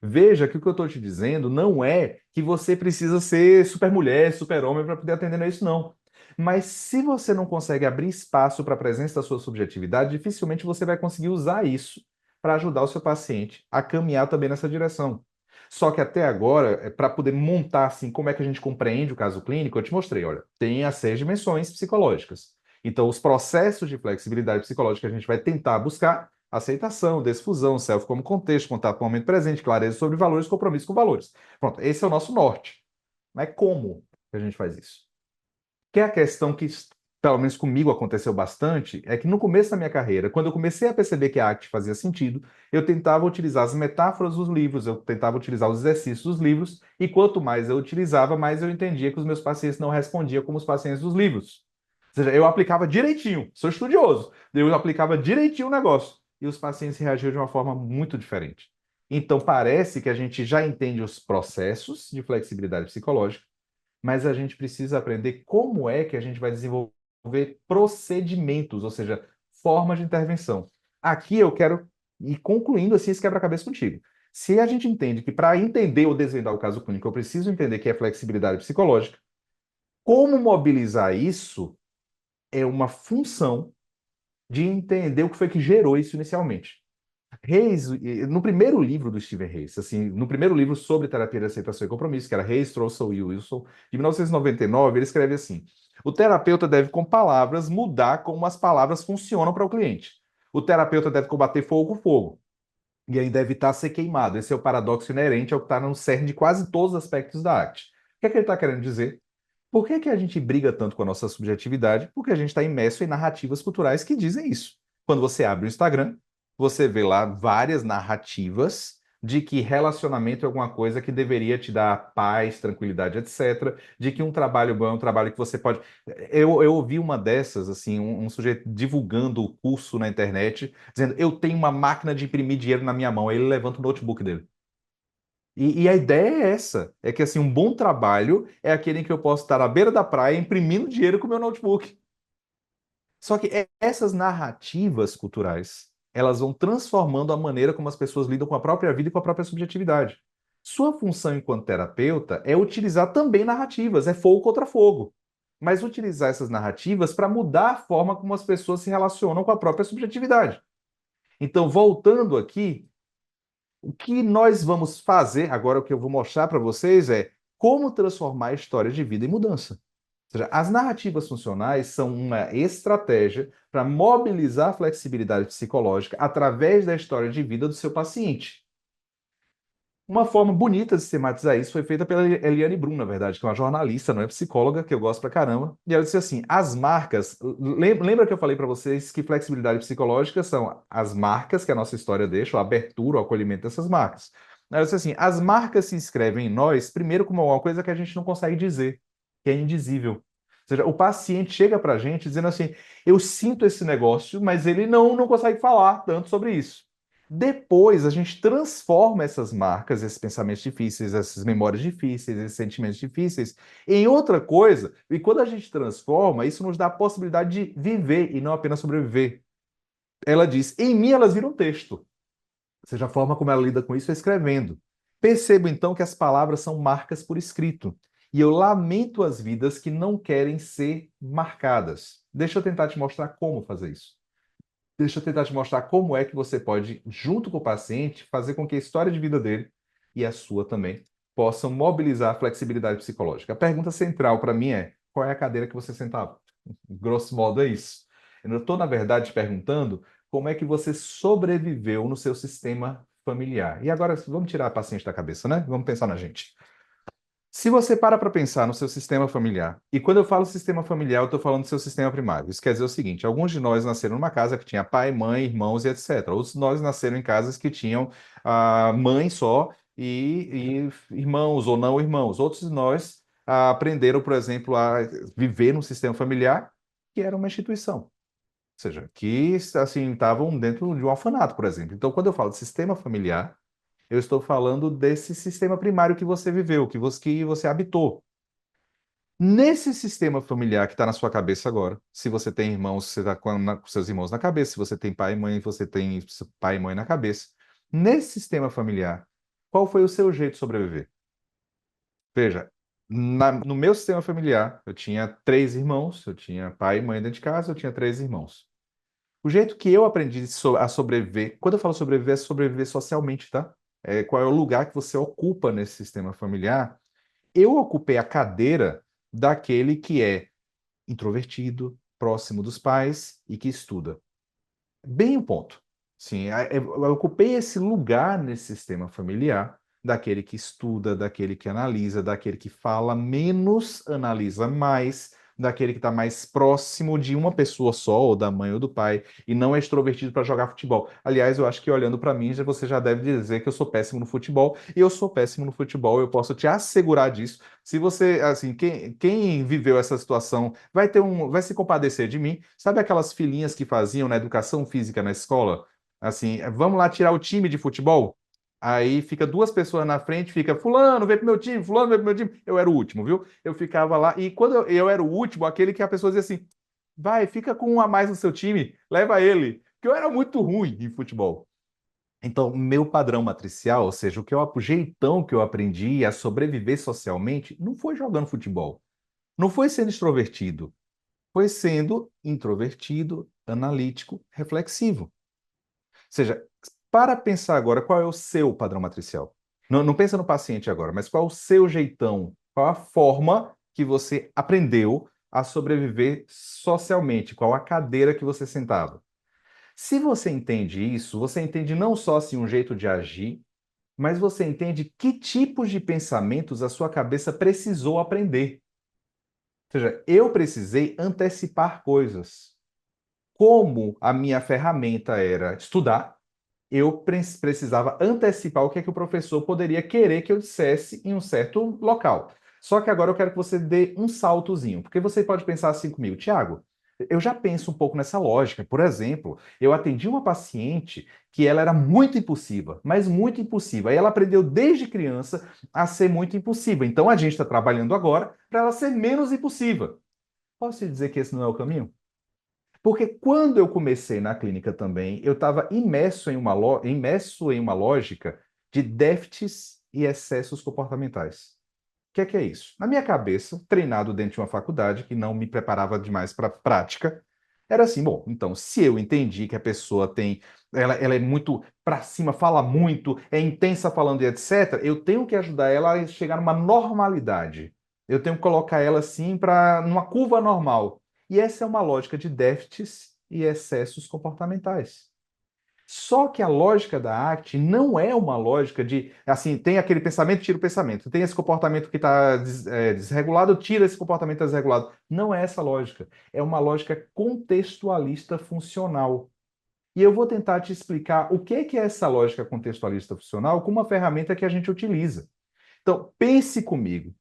S1: Veja que o que eu estou te dizendo não é que você precisa ser super mulher, super homem para poder atender a isso, não. Mas se você não consegue abrir espaço para a presença da sua subjetividade, dificilmente você vai conseguir usar isso para ajudar o seu paciente a caminhar também nessa direção. Só que até agora, para poder montar assim como é que a gente compreende o caso clínico, eu te mostrei, olha, tem as 6 dimensões psicológicas. Então, os processos de flexibilidade psicológica que a gente vai tentar buscar aceitação, desfusão, self como contexto, contato com o momento presente, clareza sobre valores, compromisso com valores. Pronto, esse é o nosso norte. Mas como que a gente faz isso? Que é a questão que, pelo menos comigo, aconteceu bastante, é que no começo da minha carreira, quando eu comecei a perceber que a arte fazia sentido, eu tentava utilizar as metáforas dos livros, eu tentava utilizar os exercícios dos livros, e quanto mais eu utilizava, mais eu entendia que os meus pacientes não respondiam como os pacientes dos livros. Ou seja, eu aplicava direitinho, sou estudioso, eu aplicava direitinho o negócio, e os pacientes reagiam de uma forma muito diferente. Então, parece que a gente já entende os processos de flexibilidade psicológica, mas a gente precisa aprender como é que a gente vai desenvolver procedimentos, ou seja, formas de intervenção. Aqui eu quero ir concluindo assim esse quebra-cabeça contigo. Se a gente entende que para entender ou desvendar o caso clínico, eu preciso entender que é flexibilidade psicológica, como mobilizar isso é uma função de entender o que foi que gerou isso inicialmente. Reis, no primeiro livro do Stephen Reis, assim, no primeiro livro sobre terapia de aceitação e compromisso, que era Reis, Troussel e Wilson, de 1999, ele escreve assim: o terapeuta deve, com palavras, mudar como as palavras funcionam para o cliente. O terapeuta deve combater fogo com fogo e ainda evitar ser queimado. Esse é o paradoxo inerente ao que está no cerne de quase todos os aspectos da arte. O que é que ele está querendo dizer? Por que que a gente briga tanto com a nossa subjetividade? Porque a gente está imerso em narrativas culturais que dizem isso. Quando você abre o Instagram, você vê lá várias narrativas de que relacionamento é alguma coisa que deveria te dar paz, tranquilidade, etc. De que um trabalho bom é um trabalho que você pode. Eu ouvi uma dessas, assim, um sujeito divulgando o curso na internet, dizendo: Eu tenho uma máquina de imprimir dinheiro na minha mão. Aí ele levanta o notebook dele. E a ideia é essa: é que assim, um bom trabalho é aquele em que eu posso estar à beira da praia imprimindo dinheiro com o meu notebook. Só que essas narrativas culturais, elas vão transformando a maneira como as pessoas lidam com a própria vida e com a própria subjetividade. Sua função enquanto terapeuta é utilizar também narrativas, é fogo contra fogo. Mas utilizar essas narrativas para mudar a forma como as pessoas se relacionam com a própria subjetividade. Então, voltando aqui, o que nós vamos fazer, agora o que eu vou mostrar para vocês é como transformar a história de vida em mudança. Ou seja, as narrativas funcionais são uma estratégia para mobilizar a flexibilidade psicológica através da história de vida do seu paciente. Uma forma bonita de sistematizar isso foi feita pela Eliane Brum, na verdade, que é uma jornalista, não é psicóloga, que eu gosto pra caramba. E ela disse assim: as marcas. Lembra que eu falei para vocês que flexibilidade psicológica são as marcas que a nossa história deixa, a abertura, o acolhimento dessas marcas. Ela disse assim: as marcas se inscrevem em nós, primeiro, como alguma coisa que a gente não consegue dizer, que é indizível. Ou seja, o paciente chega para a gente dizendo assim: eu sinto esse negócio, mas ele não consegue falar tanto sobre isso. Depois, a gente transforma essas marcas, esses pensamentos difíceis, essas memórias difíceis, esses sentimentos difíceis, em outra coisa. E quando a gente transforma, isso nos dá a possibilidade de viver e não apenas sobreviver. Ela diz: em mim elas viram texto. Ou seja, a forma como ela lida com isso é escrevendo. Percebo então que as palavras são marcas por escrito. E eu lamento as vidas que não querem ser marcadas. Deixa eu tentar te mostrar como fazer isso. Deixa eu tentar te mostrar como é que você pode, junto com o paciente, fazer com que a história de vida dele e a sua também possam mobilizar a flexibilidade psicológica. A pergunta central para mim é: qual é a cadeira que você sentava? Grosso modo é isso. Eu estou, na verdade, te perguntando como é que você sobreviveu no seu sistema familiar. E agora, vamos tirar a paciente da cabeça, né? Vamos pensar na gente. Se você para pensar no seu sistema familiar, e quando eu falo sistema familiar, eu estou falando do seu sistema primário. Isso quer dizer o seguinte: alguns de nós nasceram numa casa que tinha pai, mãe, irmãos e etc. Outros de nós nasceram em casas que tinham mãe só e irmãos ou não irmãos. Outros de nós aprenderam, por exemplo, a viver num sistema familiar que era uma instituição. Ou seja, que assim, estavam dentro de um orfanato, por exemplo. Então, quando eu falo de sistema familiar, eu estou falando desse sistema primário que você viveu, que você habitou. Nesse sistema familiar que está na sua cabeça agora, se você tem irmãos, você está com seus irmãos na cabeça, se você tem pai e mãe, você tem pai e mãe na cabeça. Nesse sistema familiar, qual foi o seu jeito de sobreviver? Veja, no meu sistema familiar, eu tinha três irmãos, eu tinha pai e mãe dentro de casa, eu tinha três irmãos. O jeito que eu aprendi a sobreviver, quando eu falo sobreviver, é sobreviver socialmente, tá? Qual é o lugar que você ocupa nesse sistema familiar? Eu ocupei a cadeira daquele que é introvertido, próximo dos pais e que estuda. Bem o ponto. Sim, eu ocupei esse lugar nesse sistema familiar daquele que estuda, daquele que analisa, daquele que fala menos, analisa mais, daquele que está mais próximo de uma pessoa só, ou da mãe ou do pai, e não é extrovertido para jogar futebol. Aliás, eu acho que olhando para mim, você já deve dizer que eu sou péssimo no futebol, e eu sou péssimo no futebol, eu posso te assegurar disso. Se você, assim, quem viveu essa situação vai se compadecer de mim. Sabe aquelas filhinhas que faziam na educação física na escola? Assim, vamos lá tirar o time de futebol? Aí fica duas pessoas na frente, fica fulano, vem pro meu time, fulano, vem pro meu time. Eu era o último, viu? Eu ficava lá, e quando eu era o último, aquele que a pessoa dizia assim: vai, fica com um a mais no seu time, leva ele. Porque eu era muito ruim em futebol. Então, meu padrão matricial, ou seja, o jeitão que eu aprendi a sobreviver socialmente, não foi jogando futebol. Não foi sendo extrovertido, foi sendo introvertido, analítico, reflexivo. Ou seja, para pensar agora qual é o seu padrão matricial. Não pensa no paciente agora, mas qual é o seu jeitão? Qual a forma que você aprendeu a sobreviver socialmente? Qual a cadeira que você sentava? Se você entende isso, você entende não só assim, um jeito de agir, mas você entende que tipos de pensamentos a sua cabeça precisou aprender. Ou seja, eu precisei antecipar coisas. Como a minha ferramenta era estudar, eu precisava antecipar o que é que o professor poderia querer que eu dissesse em um certo local. Só que agora eu quero que você dê um saltozinho, porque você pode pensar assim comigo, Tiago, eu já penso um pouco nessa lógica. Por exemplo, eu atendi uma paciente que ela era muito impulsiva, mas muito impulsiva. E ela aprendeu desde criança a ser muito impulsiva. Então a gente está trabalhando agora para ela ser menos impulsiva. Posso te dizer que esse não é o caminho? Porque quando eu comecei na clínica também, eu estava imerso em uma lógica de déficits e excessos comportamentais. O que é isso? Na minha cabeça, treinado dentro de uma faculdade que não me preparava demais para a prática, era assim, bom, então, se eu entendi que a pessoa tem, ela é muito para cima, fala muito, é intensa falando e etc., eu tenho que ajudar ela a chegar numa normalidade. Eu tenho que colocar ela assim para numa curva normal. E essa é uma lógica de déficits e excessos comportamentais. Só que a lógica da ACT não é uma lógica de, assim, tem aquele pensamento, tira o pensamento. Tem esse comportamento que está desregulado, tira esse comportamento que tá desregulado. Não é essa lógica. É uma lógica contextualista funcional. E eu vou tentar te explicar o que é essa lógica contextualista funcional com uma ferramenta que a gente utiliza. Então, pense comigo.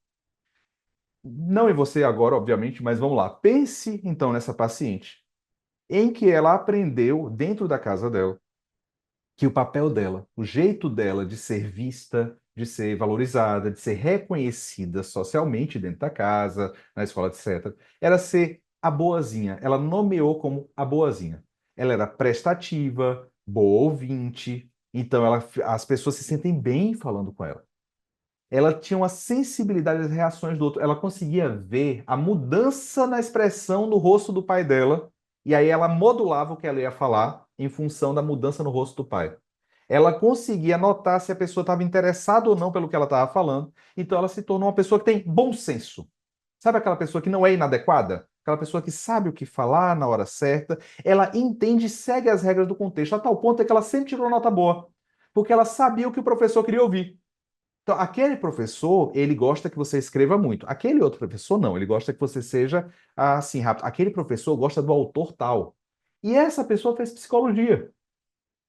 S1: Não em você agora, obviamente, mas vamos lá. Pense, então, nessa paciente em que ela aprendeu dentro da casa dela que o papel dela, o jeito dela de ser vista, de ser valorizada, de ser reconhecida socialmente dentro da casa, na escola, etc., era ser a boazinha. Ela nomeou como a boazinha. Ela era prestativa, boa ouvinte, então as pessoas se sentem bem falando com ela. Ela tinha uma sensibilidade às reações do outro. Ela conseguia ver a mudança na expressão no rosto do pai dela, e aí ela modulava o que ela ia falar em função da mudança no rosto do pai. Ela conseguia notar se a pessoa estava interessada ou não pelo que ela estava falando, então ela se tornou uma pessoa que tem bom senso. Sabe aquela pessoa que não é inadequada? Aquela pessoa que sabe o que falar na hora certa, ela entende e segue as regras do contexto, a tal ponto é que ela sempre tirou nota boa, porque ela sabia o que o professor queria ouvir. Então, aquele professor, ele gosta que você escreva muito. Aquele outro professor, não. Ele gosta que você seja assim, rápido. Aquele professor gosta do autor tal. E essa pessoa fez psicologia.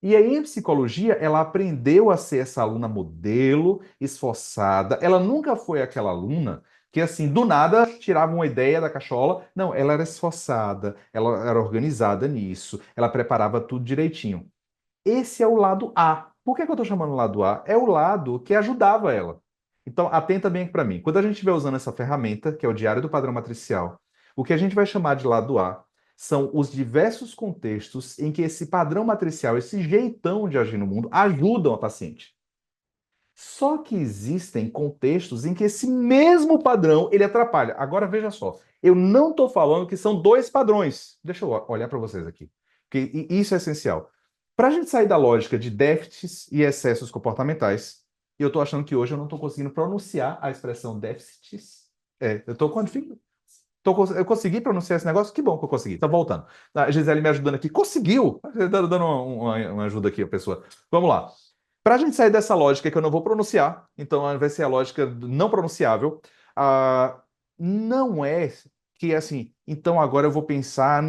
S1: E aí, em psicologia, ela aprendeu a ser essa aluna modelo, esforçada. Ela nunca foi aquela aluna que, assim, do nada tirava uma ideia da cachola. Não, ela era esforçada, ela era organizada nisso, ela preparava tudo direitinho. Esse é o lado A. Por que que eu estou chamando o lado A? É o lado que ajudava ela. Então, atenta bem aqui para mim. Quando a gente estiver usando essa ferramenta, que é o Diário do Padrão Matricial, o que a gente vai chamar de lado A são os diversos contextos em que esse padrão matricial, esse jeitão de agir no mundo, ajudam a paciente. Só que existem contextos em que esse mesmo padrão ele atrapalha. Agora veja só, eu não estou falando que são dois padrões. Deixa eu olhar para vocês aqui, porque isso é essencial. Para a gente sair da lógica de déficits e excessos comportamentais, e eu estou achando que hoje eu não estou conseguindo pronunciar a expressão déficits. Eu estou com dificuldade. Eu consegui pronunciar esse negócio? Que bom que eu consegui. Tá voltando. A Gisele me ajudando aqui. Conseguiu! Dando uma ajuda aqui, a pessoa. Vamos lá. Para a gente sair dessa lógica que eu não vou pronunciar, então vai ser a lógica não pronunciável, ah, não é que assim, então agora eu vou pensar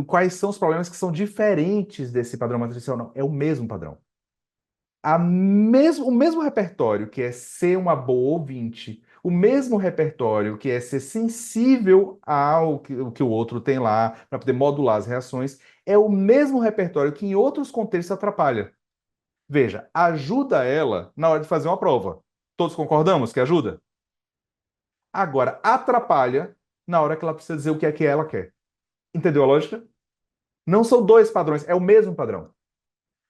S1: quais são os problemas que são diferentes desse padrão matricial. Não, é o mesmo padrão. O mesmo repertório que é ser uma boa ouvinte, o mesmo repertório que é ser sensível o que o outro tem lá, para poder modular as reações, é o mesmo repertório que em outros contextos atrapalha. Veja, ajuda ela na hora de fazer uma prova. Todos concordamos que ajuda? Agora, atrapalha na hora que ela precisa dizer o que é que ela quer. Entendeu a lógica? Não são dois padrões, é o mesmo padrão.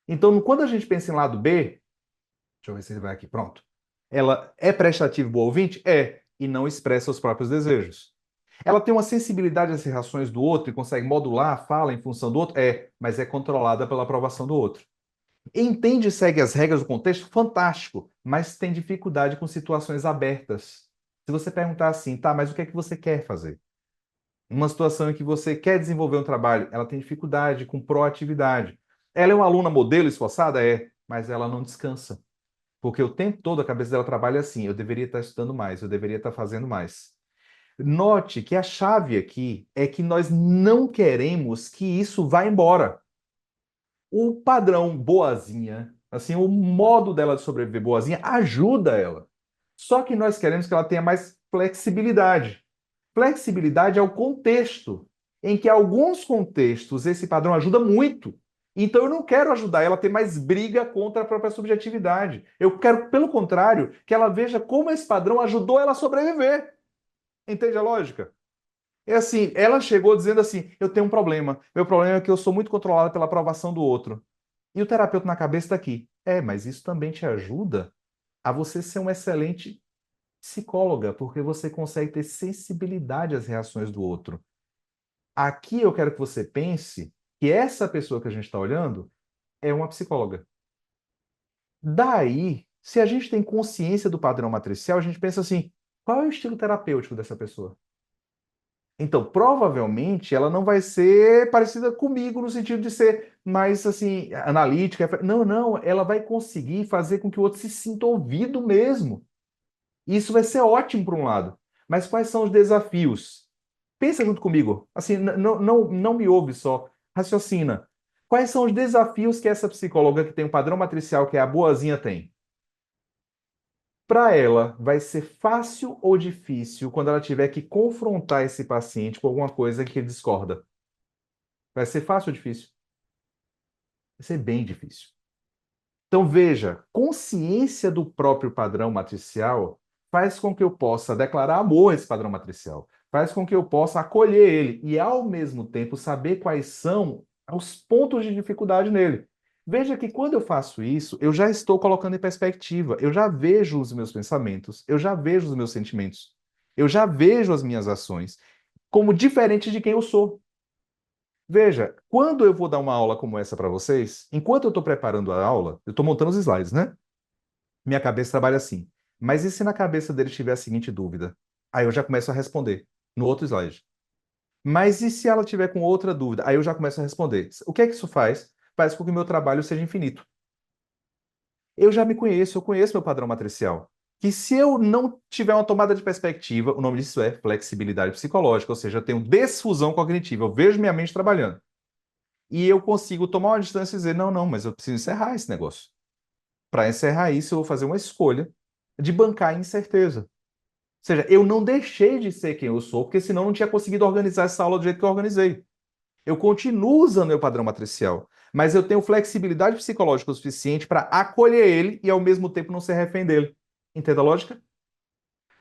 S1: Então, quando a gente pensa em lado B, deixa eu ver se ele vai aqui, pronto. Ela é prestativa e boa ouvinte? É, e não expressa os próprios desejos. Ela tem uma sensibilidade às reações do outro e consegue modular a fala em função do outro? É, mas é controlada pela aprovação do outro. Entende e segue as regras do contexto? Fantástico, mas tem dificuldade com situações abertas. Se você perguntar assim, tá, mas o que é que você quer fazer? Uma situação em que você quer desenvolver um trabalho, ela tem dificuldade com proatividade. Ela é uma aluna modelo esforçada? É, mas ela não descansa. Porque o tempo todo a cabeça dela trabalha assim, eu deveria estar estudando mais, eu deveria estar fazendo mais. Note que a chave aqui é que nós não queremos que isso vá embora. O padrão boazinha, assim, o modo dela de sobreviver boazinha ajuda ela. Só que nós queremos que ela tenha mais flexibilidade. Flexibilidade é o contexto, em que alguns contextos esse padrão ajuda muito. Então eu não quero ajudar ela a ter mais briga contra a própria subjetividade. Eu quero, pelo contrário, que ela veja como esse padrão ajudou ela a sobreviver. Entende a lógica? É assim, ela chegou dizendo assim: eu tenho um problema. Meu problema é que eu sou muito controlada pela aprovação do outro. E o terapeuta na cabeça está aqui. É, mas isso também te ajuda a você ser uma excelente psicóloga, porque você consegue ter sensibilidade às reações do outro. Aqui eu quero que você pense que essa pessoa que a gente está olhando é uma psicóloga. Daí, se a gente tem consciência do padrão matricial, a gente pensa assim: qual é o estilo terapêutico dessa pessoa? Então, provavelmente, ela não vai ser parecida comigo no sentido de ser mais assim, analítica. Não, não, ela vai conseguir fazer com que o outro se sinta ouvido mesmo. E isso vai ser ótimo por um lado. Mas quais são os desafios? Pensa junto comigo. Assim, não me ouve só. Raciocina. Quais são os desafios que essa psicóloga que tem um padrão matricial, que é a boazinha, tem? Para ela, vai ser fácil ou difícil quando ela tiver que confrontar esse paciente com alguma coisa que ele discorda? Vai ser fácil ou difícil? Vai ser bem difícil. Então, veja, consciência do próprio padrão matricial faz com que eu possa declarar amor a esse padrão matricial, faz com que eu possa acolher ele e, ao mesmo tempo, saber quais são os pontos de dificuldade nele. Veja que quando eu faço isso, eu já estou colocando em perspectiva, eu já vejo os meus pensamentos, eu já vejo os meus sentimentos, eu já vejo as minhas ações como diferentes de quem eu sou. Veja, quando eu vou dar uma aula como essa para vocês, enquanto eu estou preparando a aula, eu estou montando os slides, né? Minha cabeça trabalha assim. Mas e se na cabeça dele tiver a seguinte dúvida? Aí eu já começo a responder no outro slide. Mas e se ela tiver com outra dúvida? Aí eu já começo a responder. O que é que isso faz? Faz com que o meu trabalho seja infinito. Eu já me conheço, eu conheço meu padrão matricial. Que se eu não tiver uma tomada de perspectiva, o nome disso é flexibilidade psicológica, ou seja, eu tenho desfusão cognitiva, eu vejo minha mente trabalhando. E eu consigo tomar uma distância e dizer, não, não, mas eu preciso encerrar esse negócio. Para encerrar isso, eu vou fazer uma escolha de bancar a incerteza. Ou seja, eu não deixei de ser quem eu sou, porque senão eu não tinha conseguido organizar essa aula do jeito que eu organizei. Eu continuo usando meu padrão matricial, mas eu tenho flexibilidade psicológica o suficiente para acolher ele e ao mesmo tempo não ser refém dele. Entende a lógica?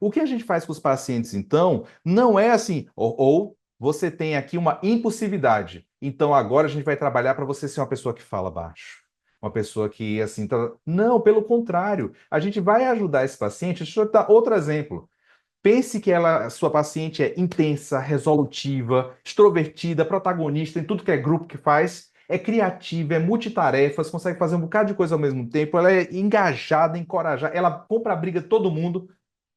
S1: O que a gente faz com os pacientes, então, não é assim, ou você tem aqui uma impulsividade. Então agora a gente vai trabalhar para você ser uma pessoa que fala baixo. Uma pessoa que, assim, tá... Não, pelo contrário. A gente vai ajudar esse paciente. Deixa eu dar outro exemplo. Pense que ela, sua paciente é intensa, resolutiva, extrovertida, protagonista em tudo que é grupo que faz, é criativa, é multitarefas, consegue fazer um bocado de coisa ao mesmo tempo, ela é engajada, encorajada, ela compra a briga de todo mundo.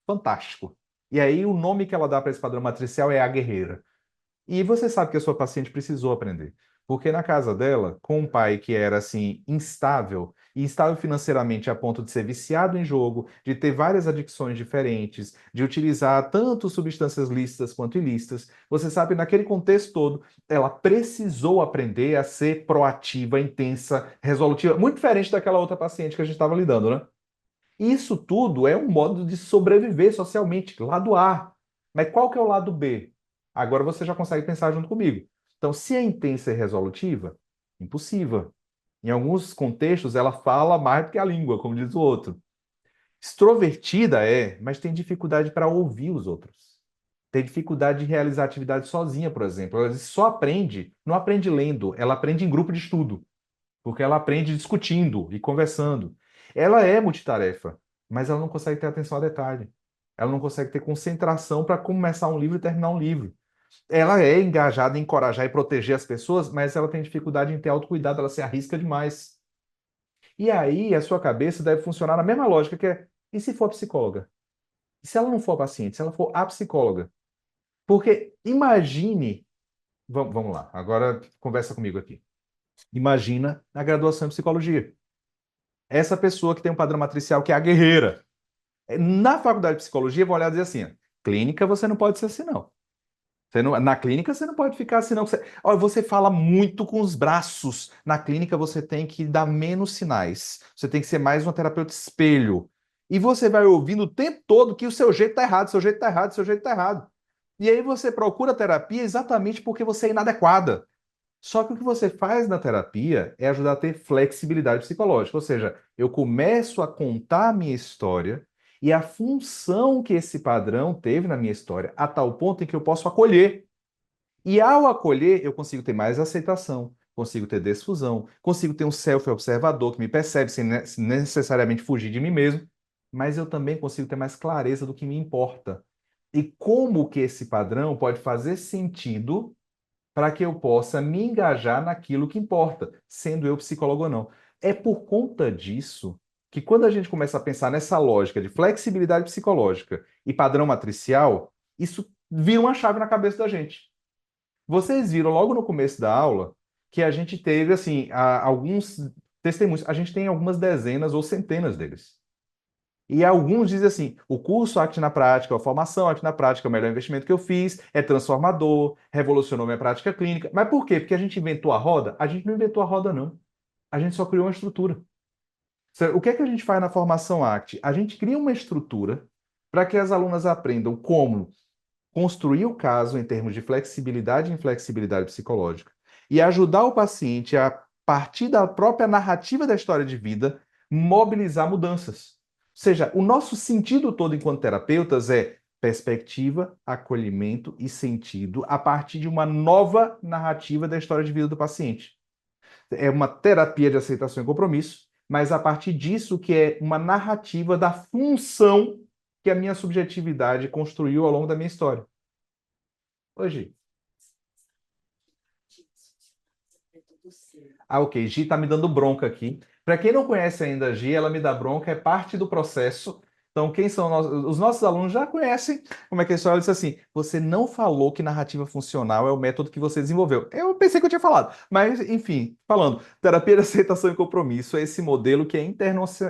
S1: Fantástico. E aí o nome que ela dá para esse padrão matricial é a guerreira. E você sabe que a sua paciente precisou aprender. Porque na casa dela, com um pai que era assim, instável, e instável financeiramente a ponto de ser viciado em jogo, de ter várias adicções diferentes, de utilizar tanto substâncias lícitas quanto ilícitas, você sabe, naquele contexto todo, ela precisou aprender a ser proativa, intensa, resolutiva, muito diferente daquela outra paciente que a gente estava lidando, né? Isso tudo é um modo de sobreviver socialmente, lado A. Mas qual que é o lado B? Agora você já consegue pensar junto comigo. Então, se é intensa e resolutiva, impossível. Em alguns contextos, ela fala mais do que a língua, como diz o outro. Extrovertida é, mas tem dificuldade para ouvir os outros. Tem dificuldade de realizar atividade sozinha, por exemplo. Ela só aprende, não aprende lendo, ela aprende em grupo de estudo porque ela aprende discutindo e conversando. Ela é multitarefa, mas ela não consegue ter atenção a detalhe. Ela não consegue ter concentração para começar um livro e terminar um livro. Ela é engajada em encorajar e proteger as pessoas, mas ela tem dificuldade em ter autocuidado, ela se arrisca demais. E aí a sua cabeça deve funcionar na mesma lógica que é, e se for psicóloga? E se ela não for paciente, se ela for a psicóloga? Porque imagine, vamos lá, agora conversa comigo aqui. Imagina a graduação em psicologia. Essa pessoa que tem um padrão matricial que é a guerreira. Na faculdade de psicologia, vão olhar e dizer assim: clínica você não pode ser assim, não. Na clínica você não pode ficar assim, não. Olha, você fala muito com os braços. Na clínica você tem que dar menos sinais. Você tem que ser mais um terapeuta espelho. E você vai ouvindo o tempo todo que o seu jeito está errado, seu jeito está errado, seu jeito está errado. E aí você procura terapia exatamente porque você é inadequada. Só que o que você faz na terapia é ajudar a ter flexibilidade psicológica. Ou seja, eu começo a contar a minha história e a função que esse padrão teve na minha história, a tal ponto em que eu posso acolher. E ao acolher, eu consigo ter mais aceitação, consigo ter desfusão, consigo ter um self-observador que me percebe sem necessariamente fugir de mim mesmo, mas eu também consigo ter mais clareza do que me importa. E como que esse padrão pode fazer sentido para que eu possa me engajar naquilo que importa, sendo eu psicólogo ou não. É por conta disso que quando a gente começa a pensar nessa lógica de flexibilidade psicológica e padrão matricial, isso vira uma chave na cabeça da gente. Vocês viram logo no começo da aula que a gente teve assim alguns testemunhos. A gente tem algumas dezenas ou centenas deles. E alguns dizem assim: o curso Arte na Prática, a formação Arte na Prática é o melhor investimento que eu fiz, é transformador, revolucionou minha prática clínica. Mas por quê? Porque a gente inventou a roda? A gente não inventou a roda, não. A gente só criou uma estrutura. O que é que a gente faz na formação ACT? A gente cria uma estrutura para que as alunas aprendam como construir o caso em termos de flexibilidade e inflexibilidade psicológica e ajudar o paciente a partir da própria narrativa da história de vida, mobilizar mudanças. Ou seja, o nosso sentido todo enquanto terapeutas é perspectiva, acolhimento e sentido a partir de uma nova narrativa da história de vida do paciente. É uma terapia de aceitação e compromisso, mas a partir disso que é uma narrativa da função que a minha subjetividade construiu ao longo da minha história. Hoje. Ah, ok. Gi tá me dando bronca aqui. Para quem não conhece ainda a Gi, ela me dá bronca, é parte do processo. Então, quem são os nossos alunos já conhecem como é que é a história. Ela disse assim: você não falou que narrativa funcional é o método que você desenvolveu. Eu pensei que eu tinha falado, mas enfim, falando, terapia de aceitação e compromisso é esse modelo que é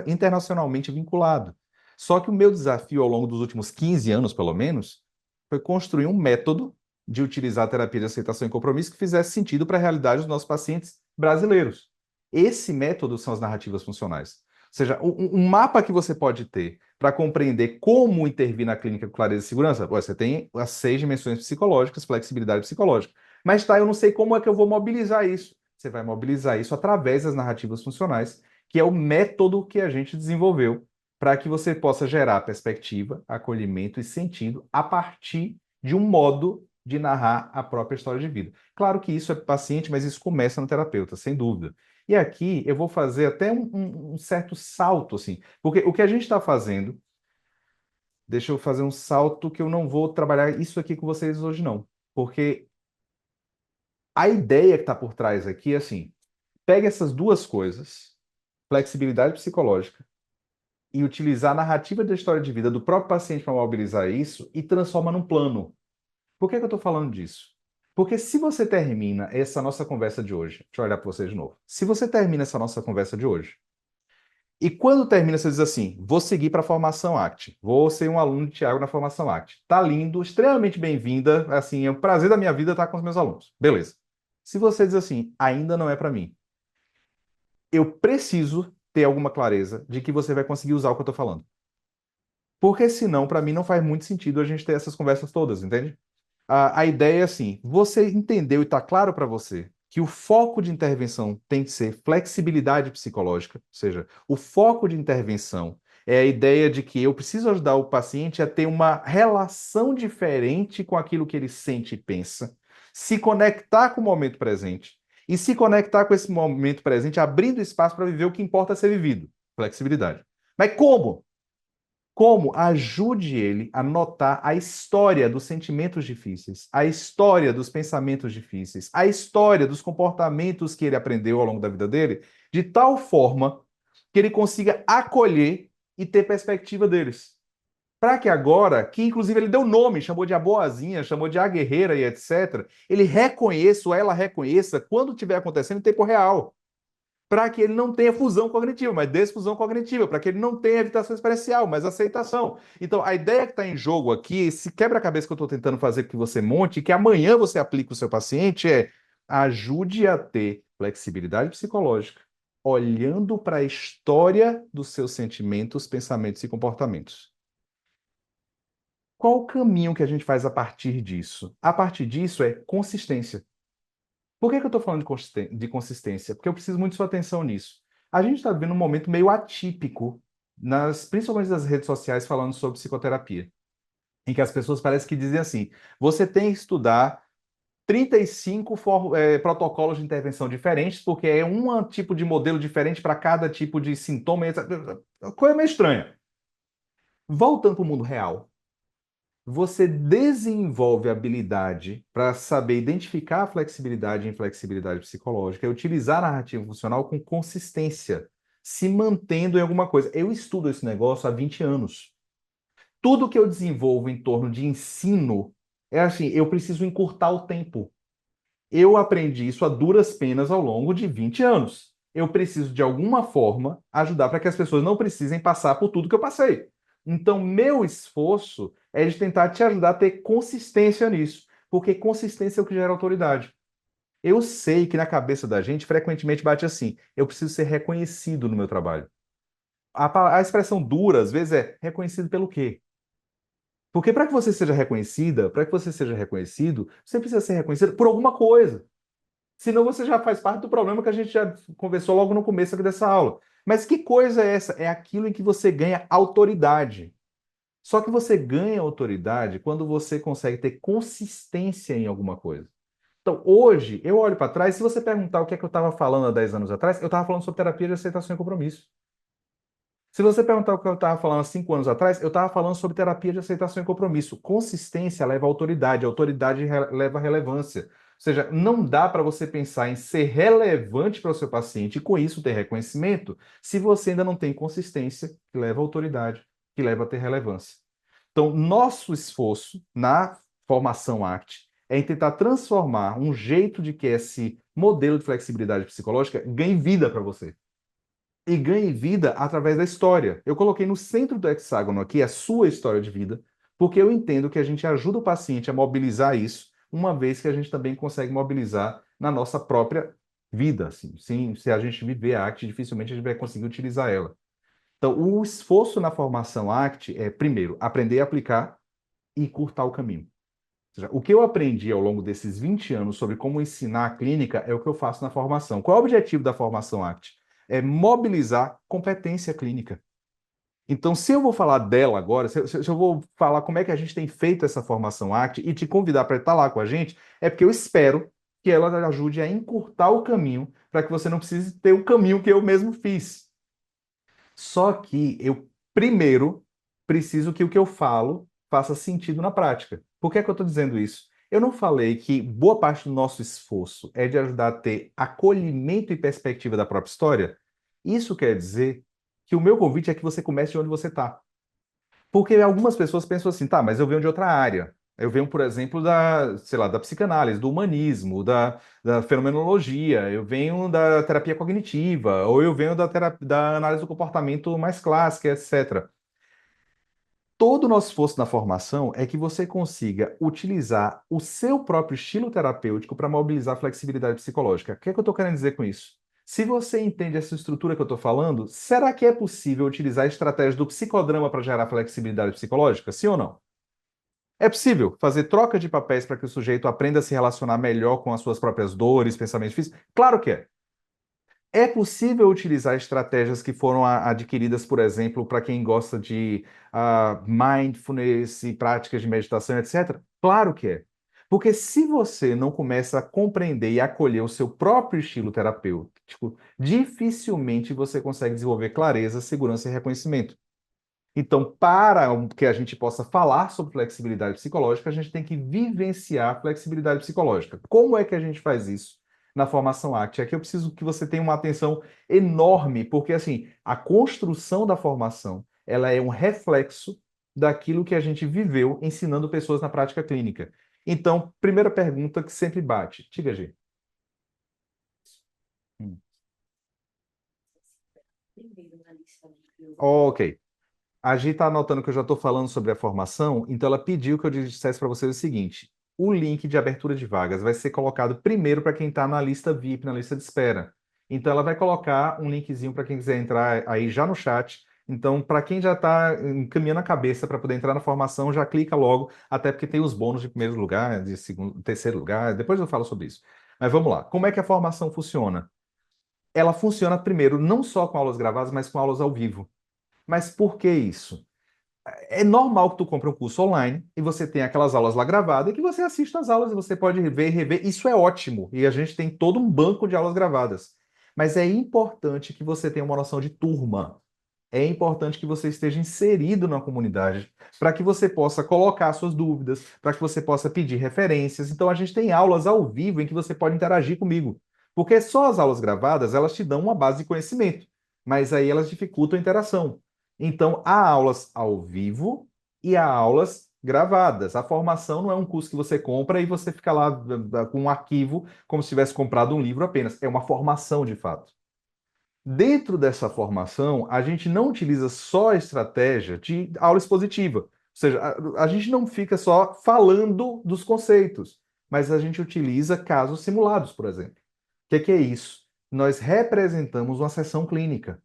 S1: internacionalmente vinculado. Só que o meu desafio ao longo dos últimos 15 anos, pelo menos, foi construir um método de utilizar a terapia de aceitação e compromisso que fizesse sentido para a realidade dos nossos pacientes brasileiros. Esse método são as narrativas funcionais. Ou seja, um mapa que você pode ter para compreender como intervir na clínica com clareza e segurança, você tem as 6 dimensões psicológicas, flexibilidade psicológica. Mas tá, eu não sei como é que eu vou mobilizar isso. Você vai mobilizar isso através das narrativas funcionais, que é o método que a gente desenvolveu para que você possa gerar perspectiva, acolhimento e sentido a partir de um modo de narrar a própria história de vida. Claro que isso é paciente, mas isso começa no terapeuta, sem dúvida. E aqui eu vou fazer até um certo salto, assim, porque o que a gente está fazendo, deixa eu fazer um salto que eu não vou trabalhar isso aqui com vocês hoje, não. Porque a ideia que está por trás aqui é assim: pega essas duas coisas, flexibilidade psicológica, e utilizar a narrativa da história de vida do próprio paciente para mobilizar isso e transforma num plano. Por que que eu estou falando disso? Porque se você termina essa nossa conversa de hoje, deixa eu olhar para você de novo. Se você termina essa nossa conversa de hoje, e quando termina, você diz assim: vou seguir para a formação ACT, vou ser um aluno de Tiago na formação ACT. Tá lindo, extremamente bem-vinda, assim, é um prazer da minha vida estar com os meus alunos. Beleza. Se você diz assim: ainda não é para mim, eu preciso ter alguma clareza de que você vai conseguir usar o que eu estou falando. Porque senão, para mim, não faz muito sentido a gente ter essas conversas todas, entende? A ideia é assim: você entendeu e está claro para você que o foco de intervenção tem que ser flexibilidade psicológica, ou seja, o foco de intervenção é a ideia de que eu preciso ajudar o paciente a ter uma relação diferente com aquilo que ele sente e pensa, se conectar com o momento presente e se conectar com esse momento presente, abrindo espaço para viver o que importa ser vivido, flexibilidade. Mas como? Como ajude ele a notar a história dos sentimentos difíceis, a história dos pensamentos difíceis, a história dos comportamentos que ele aprendeu ao longo da vida dele, de tal forma que ele consiga acolher e ter perspectiva deles. Para que agora, que inclusive ele deu nome, chamou de a boazinha, chamou de a guerreira e etc., ele reconheça ou ela reconheça quando estiver acontecendo em tempo real. para que ele não tenha fusão cognitiva, mas desfusão cognitiva, para que ele não tenha evitação experiencial, mas aceitação. Então, a ideia que está em jogo aqui, esse quebra-cabeça que eu estou tentando fazer com que você monte, que amanhã você aplique o seu paciente, é ajude a ter flexibilidade psicológica, olhando para a história dos seus sentimentos, pensamentos e comportamentos. Qual o caminho que a gente faz a partir disso? A partir disso é consistência. Por que que eu estou falando de consistência? Porque eu preciso muito de sua atenção nisso. A gente está vivendo um momento meio atípico, principalmente nas redes sociais, falando sobre psicoterapia, em que as pessoas parecem que dizem assim: você tem que estudar 35 protocolos de intervenção diferentes, porque é um tipo de modelo diferente para cada tipo de sintoma, etc. Coisa meio estranha. Voltando para o mundo real. Você desenvolve habilidade para saber identificar a flexibilidade e inflexibilidade psicológica e utilizar a narrativa funcional com consistência, se mantendo em alguma coisa. Eu estudo esse negócio há 20 anos. Tudo que eu desenvolvo em torno de ensino é assim, eu preciso encurtar o tempo. Eu aprendi isso a duras penas ao longo de 20 anos. Eu preciso, de alguma forma, ajudar para que as pessoas não precisem passar por tudo que eu passei. Então, meu esforço é de tentar te ajudar a ter consistência nisso, porque consistência é o que gera autoridade. Eu sei que na cabeça da gente, frequentemente bate assim: eu preciso ser reconhecido no meu trabalho. A expressão dura, às vezes, é reconhecido pelo quê? Porque para que você seja reconhecida, para que você seja reconhecido, você precisa ser reconhecido por alguma coisa. Senão você já faz parte do problema que a gente já conversou logo no começo aqui dessa aula. Mas que coisa é essa? É aquilo em que você ganha autoridade. Só que você ganha autoridade quando você consegue ter consistência em alguma coisa. Então, hoje, eu olho para trás, se você perguntar o que é que eu estava falando há 10 anos atrás, eu estava falando sobre terapia de aceitação e compromisso. Se você perguntar o que eu estava falando há 5 anos atrás, eu estava falando sobre terapia de aceitação e compromisso. Consistência leva a autoridade leva a relevância. Ou seja, não dá para você pensar em ser relevante para o seu paciente e com isso ter reconhecimento se você ainda não tem consistência que leva a autoridade, que leva a ter relevância. Então, nosso esforço na formação ACT é em tentar transformar um jeito de que esse modelo de flexibilidade psicológica ganhe vida para você e ganhe vida através da história. Eu coloquei no centro do hexágono aqui a sua história de vida, porque eu entendo que a gente ajuda o paciente a mobilizar isso, uma vez que a gente também consegue mobilizar na nossa própria vida. Assim. Sim, se a gente viver a ACT, dificilmente a gente vai conseguir utilizar ela. Então, o esforço na formação ACT é, primeiro, aprender a aplicar e curtar o caminho. Ou seja, o que eu aprendi ao longo desses 20 anos sobre como ensinar a clínica é o que eu faço na formação. Qual é o objetivo da formação ACT? É mobilizar competência clínica. Então, se eu vou falar dela agora, se eu vou falar como é que a gente tem feito essa formação ACT e te convidar para estar lá com a gente, é porque eu espero que ela ajude a encurtar o caminho para que você não precise ter o caminho que eu mesmo fiz. Só que eu, primeiro, preciso que o que eu falo faça sentido na prática. Por que é que eu estou dizendo isso? Eu não falei que boa parte do nosso esforço é de ajudar a ter acolhimento e perspectiva da própria história? Isso quer dizer que o meu convite é que você comece de onde você está. Porque algumas pessoas pensam assim, tá, mas eu venho de outra área. Eu venho, por exemplo, da, sei lá, da psicanálise, do humanismo, da fenomenologia, eu venho da terapia cognitiva, ou eu venho da análise do comportamento mais clássica, etc. Todo o nosso esforço na formação é que você consiga utilizar o seu próprio estilo terapêutico para mobilizar a flexibilidade psicológica. O que é que eu estou querendo dizer com isso? Se você entende essa estrutura que eu estou falando, será que é possível utilizar a estratégia do psicodrama para gerar flexibilidade psicológica? Sim ou não? É possível fazer troca de papéis para que o sujeito aprenda a se relacionar melhor com as suas próprias dores, pensamentos físicos? Claro que é. É possível utilizar estratégias que foram adquiridas, por exemplo, para quem gosta de mindfulness e práticas de meditação, etc.? Claro que é. Porque se você não começa a compreender e acolher o seu próprio estilo terapêutico, dificilmente você consegue desenvolver clareza, segurança e reconhecimento. Então, para que a gente possa falar sobre flexibilidade psicológica, a gente tem que vivenciar a flexibilidade psicológica. Como é que a gente faz isso na formação ACT? Aqui eu preciso que você tenha uma atenção enorme, porque assim, a construção da formação, ela é um reflexo daquilo que a gente viveu ensinando pessoas na prática clínica. Então, primeira pergunta que sempre bate. Diga, G. Ok. A Gi está anotando que eu já estou falando sobre a formação, então ela pediu que eu dissesse para vocês o seguinte: o link de abertura de vagas vai ser colocado primeiro para quem está na lista VIP, na lista de espera. Então ela vai colocar um linkzinho para quem quiser entrar aí já no chat. Então, para quem já está encaminhando a cabeça para poder entrar na formação, já clica logo, até porque tem os bônus de primeiro lugar, de segundo, terceiro lugar. Depois eu falo sobre isso. Mas vamos lá. Como é que a formação funciona? Ela funciona primeiro não só com aulas gravadas, mas com aulas ao vivo. Mas por que isso? É normal que tu compre um curso online e você tem aquelas aulas lá gravadas e que você assista as aulas e você pode ver e rever. Isso é ótimo. E a gente tem todo um banco de aulas gravadas. Mas é importante que você tenha uma noção de turma. É importante que você esteja inserido na comunidade para que você possa colocar suas dúvidas, para que você possa pedir referências. Então a gente tem aulas ao vivo em que você pode interagir comigo. Porque só as aulas gravadas, elas te dão uma base de conhecimento, mas aí elas dificultam a interação. Então, há aulas ao vivo e há aulas gravadas. A formação não é um curso que você compra e você fica lá com um arquivo como se tivesse comprado um livro apenas. É uma formação de fato. Dentro dessa formação, a gente não utiliza só a estratégia de aula expositiva. Ou seja, a gente não fica só falando dos conceitos, mas a gente utiliza casos simulados, por exemplo. O que é isso? Nós representamos uma sessão clínica.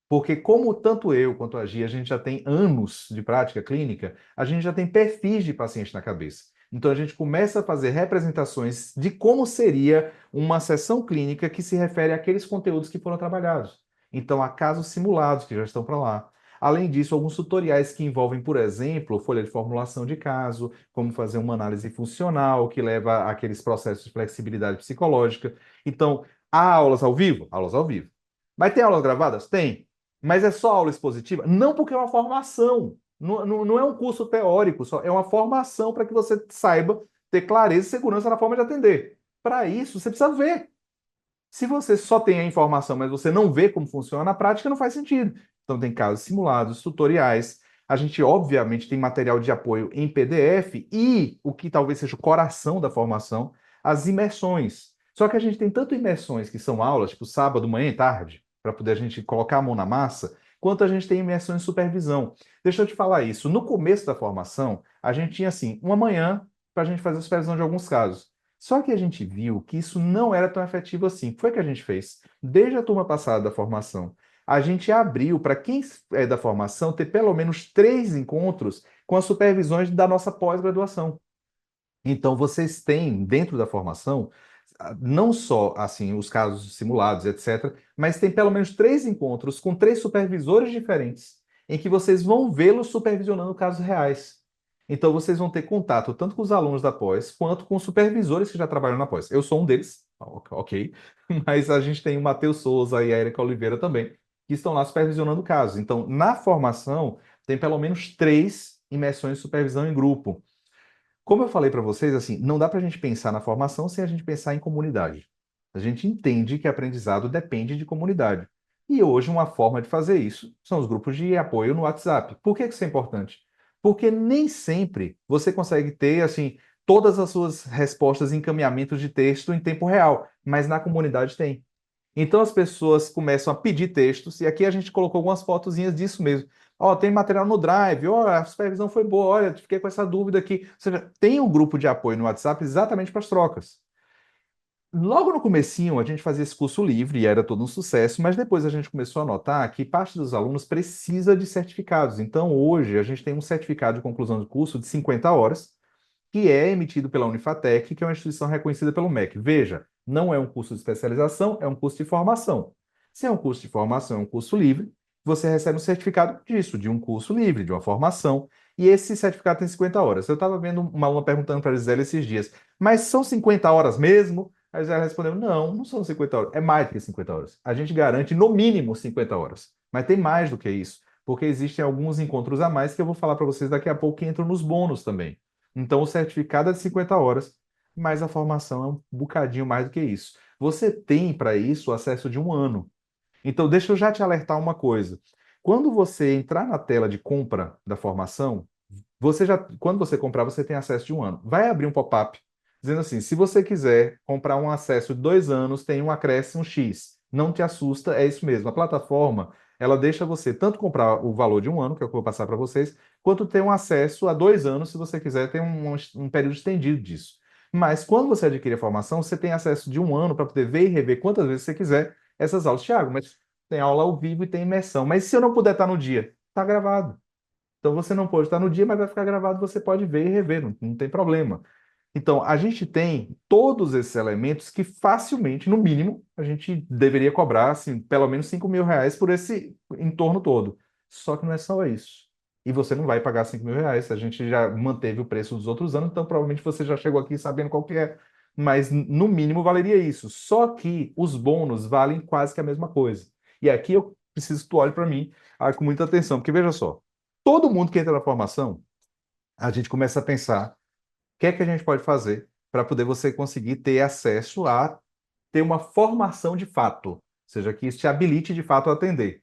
S1: Porque como tanto eu quanto a Gia, a gente já tem anos de prática clínica, a gente já tem perfis de paciente na cabeça. Então a gente começa a fazer representações de como seria uma sessão clínica que se refere àqueles conteúdos que foram trabalhados. Então há casos simulados que já estão para lá. Além disso, alguns tutoriais que envolvem, por exemplo, folha de formulação de caso, como fazer uma análise funcional que leva àqueles processos de flexibilidade psicológica. Então, há aulas ao vivo? Aulas ao vivo. Mas tem aulas gravadas? Tem. Mas é só aula expositiva? Não, porque é uma formação. Não é um curso teórico, só é uma formação para que você saiba ter clareza e segurança na forma de atender. Para isso, você precisa ver. Se você só tem a informação, mas você não vê como funciona, na prática não faz sentido. Então, tem casos simulados, tutoriais. A gente, obviamente, tem material de apoio em PDF e o que talvez seja o coração da formação, as imersões. Só que a gente tem tanto imersões que são aulas, tipo sábado, manhã e tarde, para poder a gente colocar a mão na massa, quanto a gente tem imersões de supervisão. Deixa eu te falar isso. No começo da formação, a gente tinha assim, uma manhã para a gente fazer a supervisão de alguns casos. Só que a gente viu que isso não era tão efetivo assim. O que foi que a gente fez? Desde a turma passada da formação, a gente abriu para quem é da formação ter pelo menos 3 encontros com as supervisões da nossa pós-graduação. Então, vocês têm dentro da formação não só assim os casos simulados, etc., mas tem pelo menos 3 encontros com 3 supervisores diferentes, em que vocês vão vê-los supervisionando casos reais. Então, vocês vão ter contato tanto com os alunos da pós, quanto com os supervisores que já trabalham na pós. Eu sou um deles, ok, mas a gente tem o Matheus Souza e a Erika Oliveira também, que estão lá supervisionando casos. Então, na formação, tem pelo menos 3 imersões de supervisão em grupo. Como eu falei para vocês, assim, não dá para a gente pensar na formação sem a gente pensar em comunidade. A gente entende que aprendizado depende de comunidade. E hoje uma forma de fazer isso são os grupos de apoio no WhatsApp. Por que isso é importante? Porque nem sempre você consegue ter, assim, todas as suas respostas em encaminhamentos de texto em tempo real, mas na comunidade tem. Então as pessoas começam a pedir textos, e aqui a gente colocou algumas fotozinhas disso mesmo. Ó, tem material no Drive, ó, a supervisão foi boa, olha, fiquei com essa dúvida aqui. Ou seja, tem um grupo de apoio no WhatsApp exatamente para as trocas. Logo no comecinho, a gente fazia esse curso livre e era todo um sucesso, mas depois a gente começou a notar que parte dos alunos precisa de certificados. Então, hoje, a gente tem um certificado de conclusão de curso de 50 horas, que é emitido pela Unifatec, que é uma instituição reconhecida pelo MEC. Veja, não é um curso de especialização, é um curso de formação. Se é um curso de formação, é um curso livre, você recebe um certificado disso, de um curso livre, de uma formação, e esse certificado tem 50 horas. Eu estava vendo uma aluna perguntando para a Gisele esses dias, mas são 50 horas mesmo? A Gisele respondeu, não, não são 50 horas, é mais do que 50 horas. A gente garante no mínimo 50 horas, mas tem mais do que isso, porque existem alguns encontros a mais que eu vou falar para vocês daqui a pouco que entram nos bônus também. Então, o certificado é de 50 horas, mas a formação é um bocadinho mais do que isso. Você tem para isso o acesso de um ano. Então, deixa eu já te alertar uma coisa. Quando você entrar na tela de compra da formação, quando você comprar, você tem acesso de um ano. Vai abrir um pop-up dizendo assim: se você quiser comprar um acesso de 2 anos, tem um acréscimo X. Não te assusta, é isso mesmo. A plataforma ela deixa você tanto comprar o valor de um ano, que é o que eu vou passar para vocês, quanto ter um acesso a 2 anos, se você quiser ter um período estendido disso. Mas quando você adquire a formação, você tem acesso de um ano para poder ver e rever quantas vezes você quiser essas aulas. Thiago, mas tem aula ao vivo e tem imersão. Mas se eu não puder estar no dia, está gravado. Então você não pode estar no dia, mas vai ficar gravado, você pode ver e rever, não tem problema. Então, a gente tem todos esses elementos que facilmente, no mínimo, a gente deveria cobrar, assim, pelo menos R$ 5.000 por esse entorno todo. Só que não é só isso. E você não vai pagar R$ 5.000. A gente já manteve o preço dos outros anos, então provavelmente você já chegou aqui sabendo qual que é. Mas, no mínimo, valeria isso. Só que os bônus valem quase que a mesma coisa. E aqui eu preciso que tu olhe para mim com muita atenção, porque veja só, todo mundo que entra na formação, a gente começa a pensar que é que a gente pode fazer para poder você conseguir ter acesso a ter uma formação de fato, ou seja, que isso te habilite de fato a atender.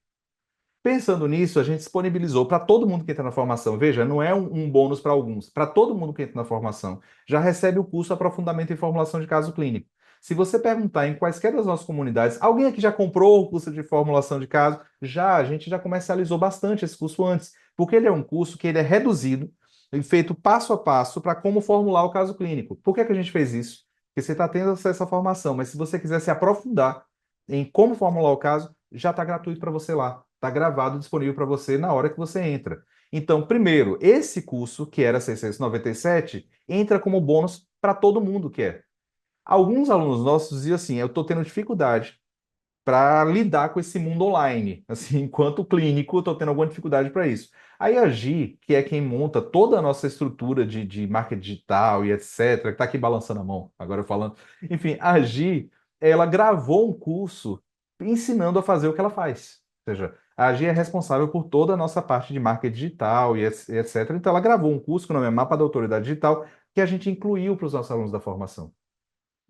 S1: Pensando nisso, a gente disponibilizou para todo mundo que entra na formação. Veja, não é um bônus para alguns. Para todo mundo que entra na formação, já recebe o curso Aprofundamento em Formulação de Caso Clínico. Se você perguntar em quaisquer das nossas comunidades, alguém aqui já comprou o curso de formulação de caso? Já, a gente já comercializou bastante esse curso antes, porque ele é um curso que ele é reduzido, e feito passo a passo para como formular o caso clínico. Por que é que a gente fez isso? Porque você está tendo acesso à formação, mas se você quiser se aprofundar em como formular o caso, já está gratuito para você lá. Está gravado, disponível para você na hora que você entra. Então, primeiro, esse curso, que era 697, entra como bônus para todo mundo que é. Alguns alunos nossos diziam assim, eu estou tendo dificuldade para lidar com esse mundo online. Assim, enquanto clínico, eu estou tendo alguma dificuldade para isso. Aí a Gi, que é quem monta toda a nossa estrutura de marketing digital e etc., que está aqui balançando a mão, agora falando. Enfim, a Gi, ela gravou um curso ensinando a fazer o que ela faz. Ou seja, a Gi é responsável por toda a nossa parte de marketing digital e etc. Então, ela gravou um curso que o nome é Mapa da Autoridade Digital, que a gente incluiu para os nossos alunos da formação.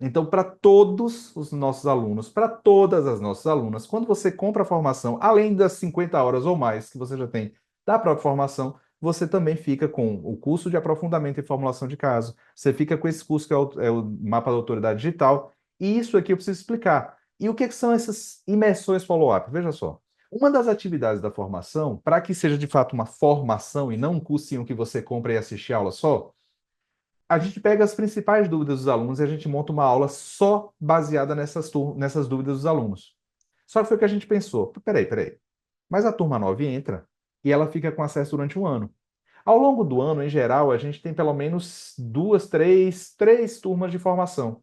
S1: Então, para todos os nossos alunos, para todas as nossas alunas, quando você compra a formação, além das 50 horas ou mais que você já tem da própria formação, você também fica com o curso de aprofundamento em formulação de caso, você fica com esse curso que é o Mapa da Autoridade Digital, e isso aqui eu preciso explicar. E o que são essas imersões follow-up? Veja só. Uma das atividades da formação, para que seja de fato uma formação e não um cursinho que você compra e assiste a aula só, a gente pega as principais dúvidas dos alunos e a gente monta uma aula só baseada nessas dúvidas dos alunos. Só que foi o que a gente pensou. Peraí. Mas a turma 9 entra e ela fica com acesso durante um ano. Ao longo do ano, em geral, a gente tem pelo menos duas, três turmas de formação.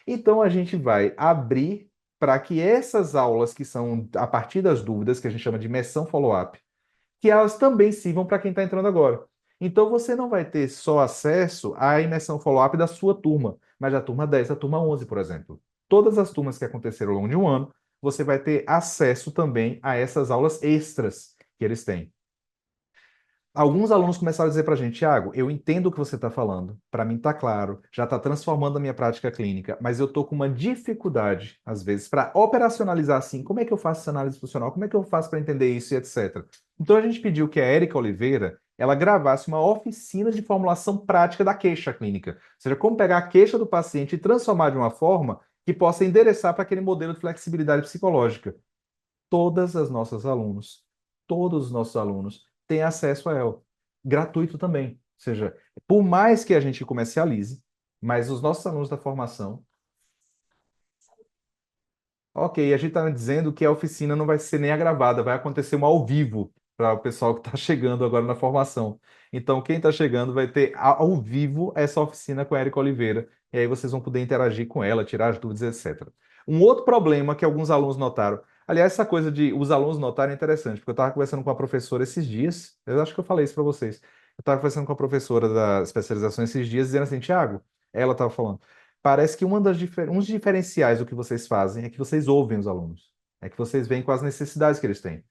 S1: Então a gente vai abrir para que essas aulas que são a partir das dúvidas, que a gente chama de imersão follow-up, que elas também sirvam para quem está entrando agora. Então você não vai ter só acesso à imersão follow-up da sua turma, mas da turma 10, da turma 11, por exemplo. Todas as turmas que aconteceram ao longo de um ano, você vai ter acesso também a essas aulas extras que eles têm. Alguns alunos começaram a dizer para a gente, Thiago, eu entendo o que você está falando, para mim está claro, já está transformando a minha prática clínica, mas eu estou com uma dificuldade, às vezes, para operacionalizar assim, como é que eu faço essa análise funcional, como é que eu faço para entender isso e etc. Então a gente pediu que a Érica Oliveira, ela gravasse uma oficina de formulação prática da queixa clínica, ou seja, como pegar a queixa do paciente e transformar de uma forma que possa endereçar para aquele modelo de flexibilidade psicológica. Todas as nossas alunos, todos os nossos alunos têm acesso a ela, gratuito também. Ou seja, por mais que a gente comercialize, mas os nossos alunos da formação, ok, a gente está dizendo que a oficina não vai ser nem a gravada, vai acontecer uma ao vivo para o pessoal que está chegando agora na formação. Então, quem está chegando vai ter ao vivo essa oficina com a Érica Oliveira, e aí vocês vão poder interagir com ela, tirar as dúvidas, etc. Um outro problema que alguns alunos notaram, aliás, essa coisa de os alunos notarem é interessante, porque eu estava conversando com a professora esses dias, eu acho que eu falei isso para vocês, eu estava conversando com a professora da especialização esses dias, dizendo assim, Tiago, ela estava falando, parece que um dos diferenciais do que vocês fazem é que vocês ouvem os alunos, é que vocês veem com as necessidades que eles têm.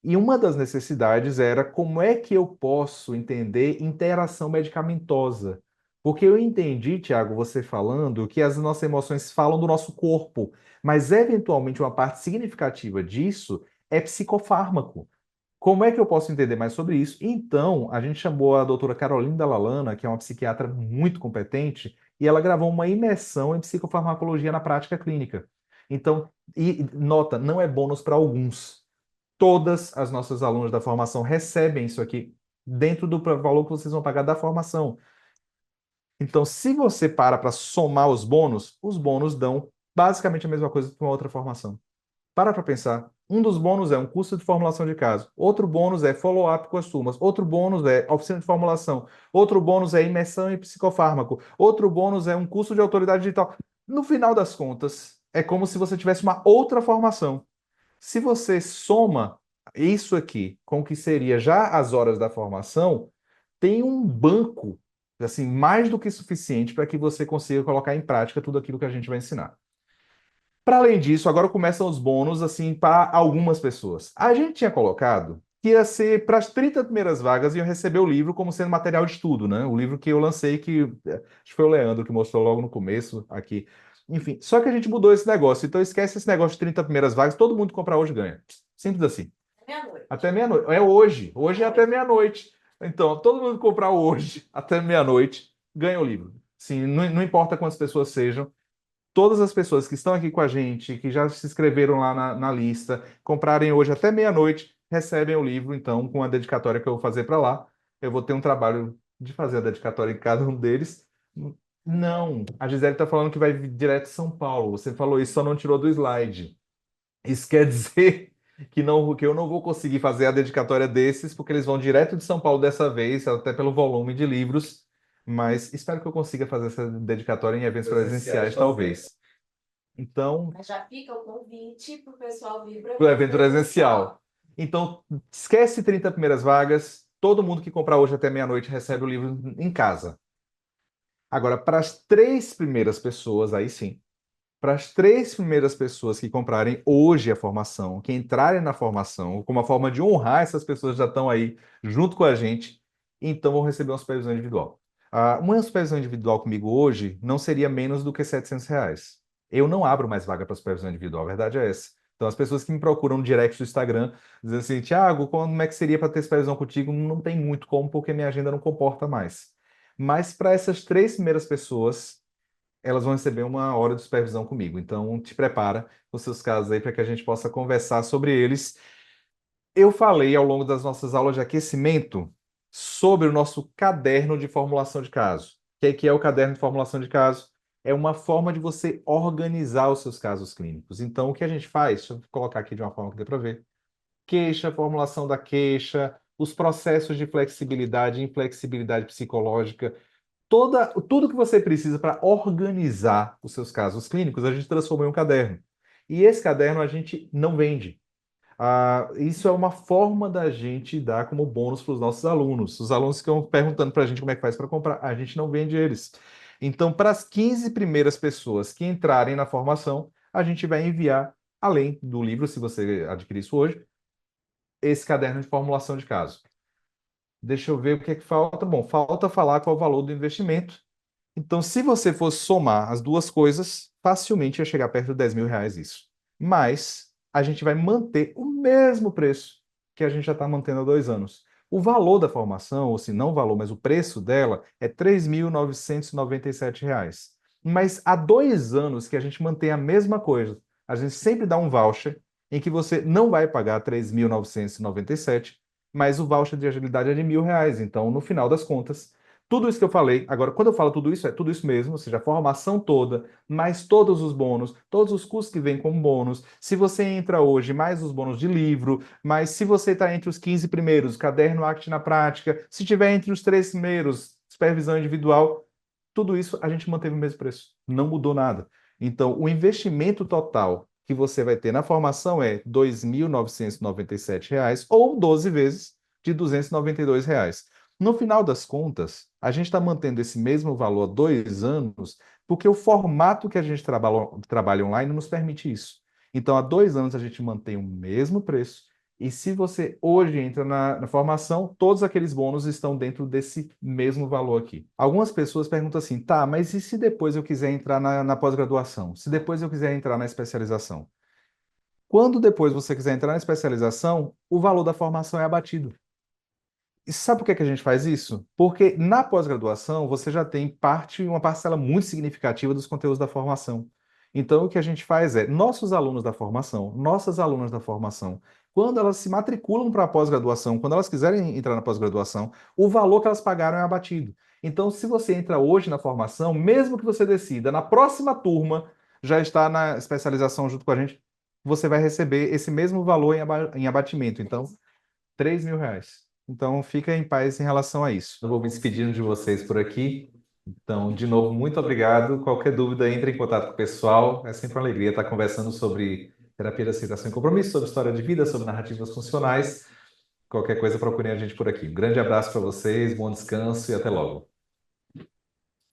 S1: E uma das necessidades era como é que eu posso entender interação medicamentosa. Porque eu entendi, Tiago, você falando que as nossas emoções falam do nosso corpo, mas eventualmente uma parte significativa disso é psicofármaco. Como é que eu posso entender mais sobre isso? Então, a gente chamou a doutora Carolina Dallalana, que é uma psiquiatra muito competente, e ela gravou uma imersão em psicofarmacologia na prática clínica. Então, e nota, não é bônus para alguns. Todas as nossas alunas da formação recebem isso aqui dentro do valor que vocês vão pagar da formação. Então, se você para somar os bônus dão basicamente a mesma coisa que uma outra formação. Para pensar. Um dos bônus é um curso de formulação de caso. Outro bônus é follow-up com as turmas. Outro bônus é oficina de formulação. Outro bônus é imersão em psicofármaco. Outro bônus é um curso de autoridade digital. No final das contas, é como se você tivesse uma outra formação. Se você soma isso aqui com o que seria já as horas da formação, tem um banco, assim, mais do que suficiente para que você consiga colocar em prática tudo aquilo que a gente vai ensinar. Para além disso, agora começam os bônus, assim, para algumas pessoas. A gente tinha colocado que ia ser para as 30 primeiras vagas iam receber o livro como sendo material de estudo, né? O livro que eu lancei, acho que foi o Leandro que mostrou logo no começo aqui. Enfim, só que a gente mudou esse negócio. Então esquece esse negócio de 30 primeiras vagas, todo mundo que comprar hoje ganha. Simples assim.
S2: Meia-noite.
S1: Até meia-noite. É hoje. Hoje é até meia-noite. Então, todo mundo que comprar hoje, até meia-noite, ganha o livro. Sim, não importa quantas pessoas sejam, todas as pessoas que estão aqui com a gente, que já se inscreveram lá na lista, comprarem hoje até meia-noite, recebem o livro, então, com a dedicatória que eu vou fazer para lá. Eu vou ter um trabalho de fazer a dedicatória em cada um deles. Não, a Gisele está falando que vai vir direto de São Paulo. Você falou isso, só não tirou do slide. Isso quer dizer que eu não vou conseguir fazer a dedicatória desses, porque eles vão direto de São Paulo dessa vez, até pelo volume de livros. Mas espero que eu consiga fazer essa dedicatória em eventos presenciais, talvez. Então,
S2: Mas já fica o convite para o pessoal vir para
S1: o evento presencial. Então, esquece 30 primeiras vagas. Todo mundo que comprar hoje até meia-noite recebe o livro em casa. Agora, para as 3 primeiras pessoas, aí sim. Para as 3 primeiras pessoas que comprarem hoje a formação, que entrarem na formação, como uma forma de honrar essas pessoas que já estão aí junto com a gente, então vão receber uma supervisão individual. Uma supervisão individual comigo hoje não seria menos do que R$ 700. Eu não abro mais vaga para supervisão individual, a verdade é essa. Então, as pessoas que me procuram no direct do Instagram, dizendo assim, Thiago, como é que seria para ter supervisão contigo? Não tem muito como, porque minha agenda não comporta mais. Mas para essas 3 primeiras pessoas, elas vão receber uma hora de supervisão comigo. Então, te prepara os seus casos aí para que a gente possa conversar sobre eles. Eu falei ao longo das nossas aulas de aquecimento sobre o nosso caderno de formulação de caso. O que é o caderno de formulação de caso? É uma forma de você organizar os seus casos clínicos. Então, o que a gente faz? Deixa eu colocar aqui de uma forma que dê para ver. Queixa, formulação da queixa, os processos de flexibilidade e inflexibilidade psicológica, tudo que você precisa para organizar os seus casos clínicos, a gente transformou em um caderno. E esse caderno a gente não vende. Isso é uma forma da gente dar como bônus para os nossos alunos. Os alunos ficam perguntando para a gente como é que faz para comprar. A gente não vende eles. Então, para as 15 primeiras pessoas que entrarem na formação, a gente vai enviar, além do livro, se você adquirir isso hoje, esse caderno de formulação de caso. Deixa eu ver o que é que falta. Bom, falta falar qual é o valor do investimento. Então, se você fosse somar as duas coisas, facilmente ia chegar perto de R$ 10.000 isso. Mas a gente vai manter o mesmo preço que a gente já está mantendo há 2 anos. O valor da formação, ou se não o valor, mas o preço dela é R$ 3.997. Mas há 2 anos que a gente mantém a mesma coisa. A gente sempre dá um voucher em que você não vai pagar 3.997, mas o voucher de agilidade é de R$ 1.000. Então, no final das contas, tudo isso que eu falei, agora, quando eu falo tudo isso, é tudo isso mesmo, ou seja, a formação toda, mais todos os bônus, todos os custos que vêm como bônus. Se você entra hoje, mais os bônus de livro, mas se você está entre os 15 primeiros, caderno Act na prática, se tiver entre os 3 primeiros, supervisão individual, tudo isso a gente manteve o mesmo preço, não mudou nada. Então, o investimento total que você vai ter na formação é R$ 2.997 ou 12 vezes de R$ 292. No final das contas, a gente está mantendo esse mesmo valor há 2 anos, porque o formato que a gente trabalha online nos permite isso. Então, há 2 anos a gente mantém o mesmo preço, e se você hoje entra na formação, todos aqueles bônus estão dentro desse mesmo valor aqui. Algumas pessoas perguntam assim, tá, mas e se depois eu quiser entrar na pós-graduação? Se depois eu quiser entrar na especialização? Quando depois você quiser entrar na especialização, o valor da formação é abatido. E sabe por que que a gente faz isso? Porque na pós-graduação você já tem uma parcela muito significativa dos conteúdos da formação. Então, o que a gente faz é, nossos alunos da formação, nossas alunas da formação, quando elas se matriculam para a pós-graduação, quando elas quiserem entrar na pós-graduação, o valor que elas pagaram é abatido. Então, se você entra hoje na formação, mesmo que você decida, na próxima turma, já está na especialização junto com a gente, você vai receber esse mesmo valor em abatimento. Então, R$ 3.000. Então, fica em paz em relação a isso. Eu vou me despedindo de vocês por aqui. Então, de novo, muito obrigado. Qualquer dúvida, entre em contato com o pessoal. É sempre uma alegria estar conversando sobre terapia de aceitação e compromisso, sobre história de vida, sobre narrativas funcionais. Qualquer coisa, procurem a gente por aqui. Um grande abraço para vocês, bom descanso e até logo.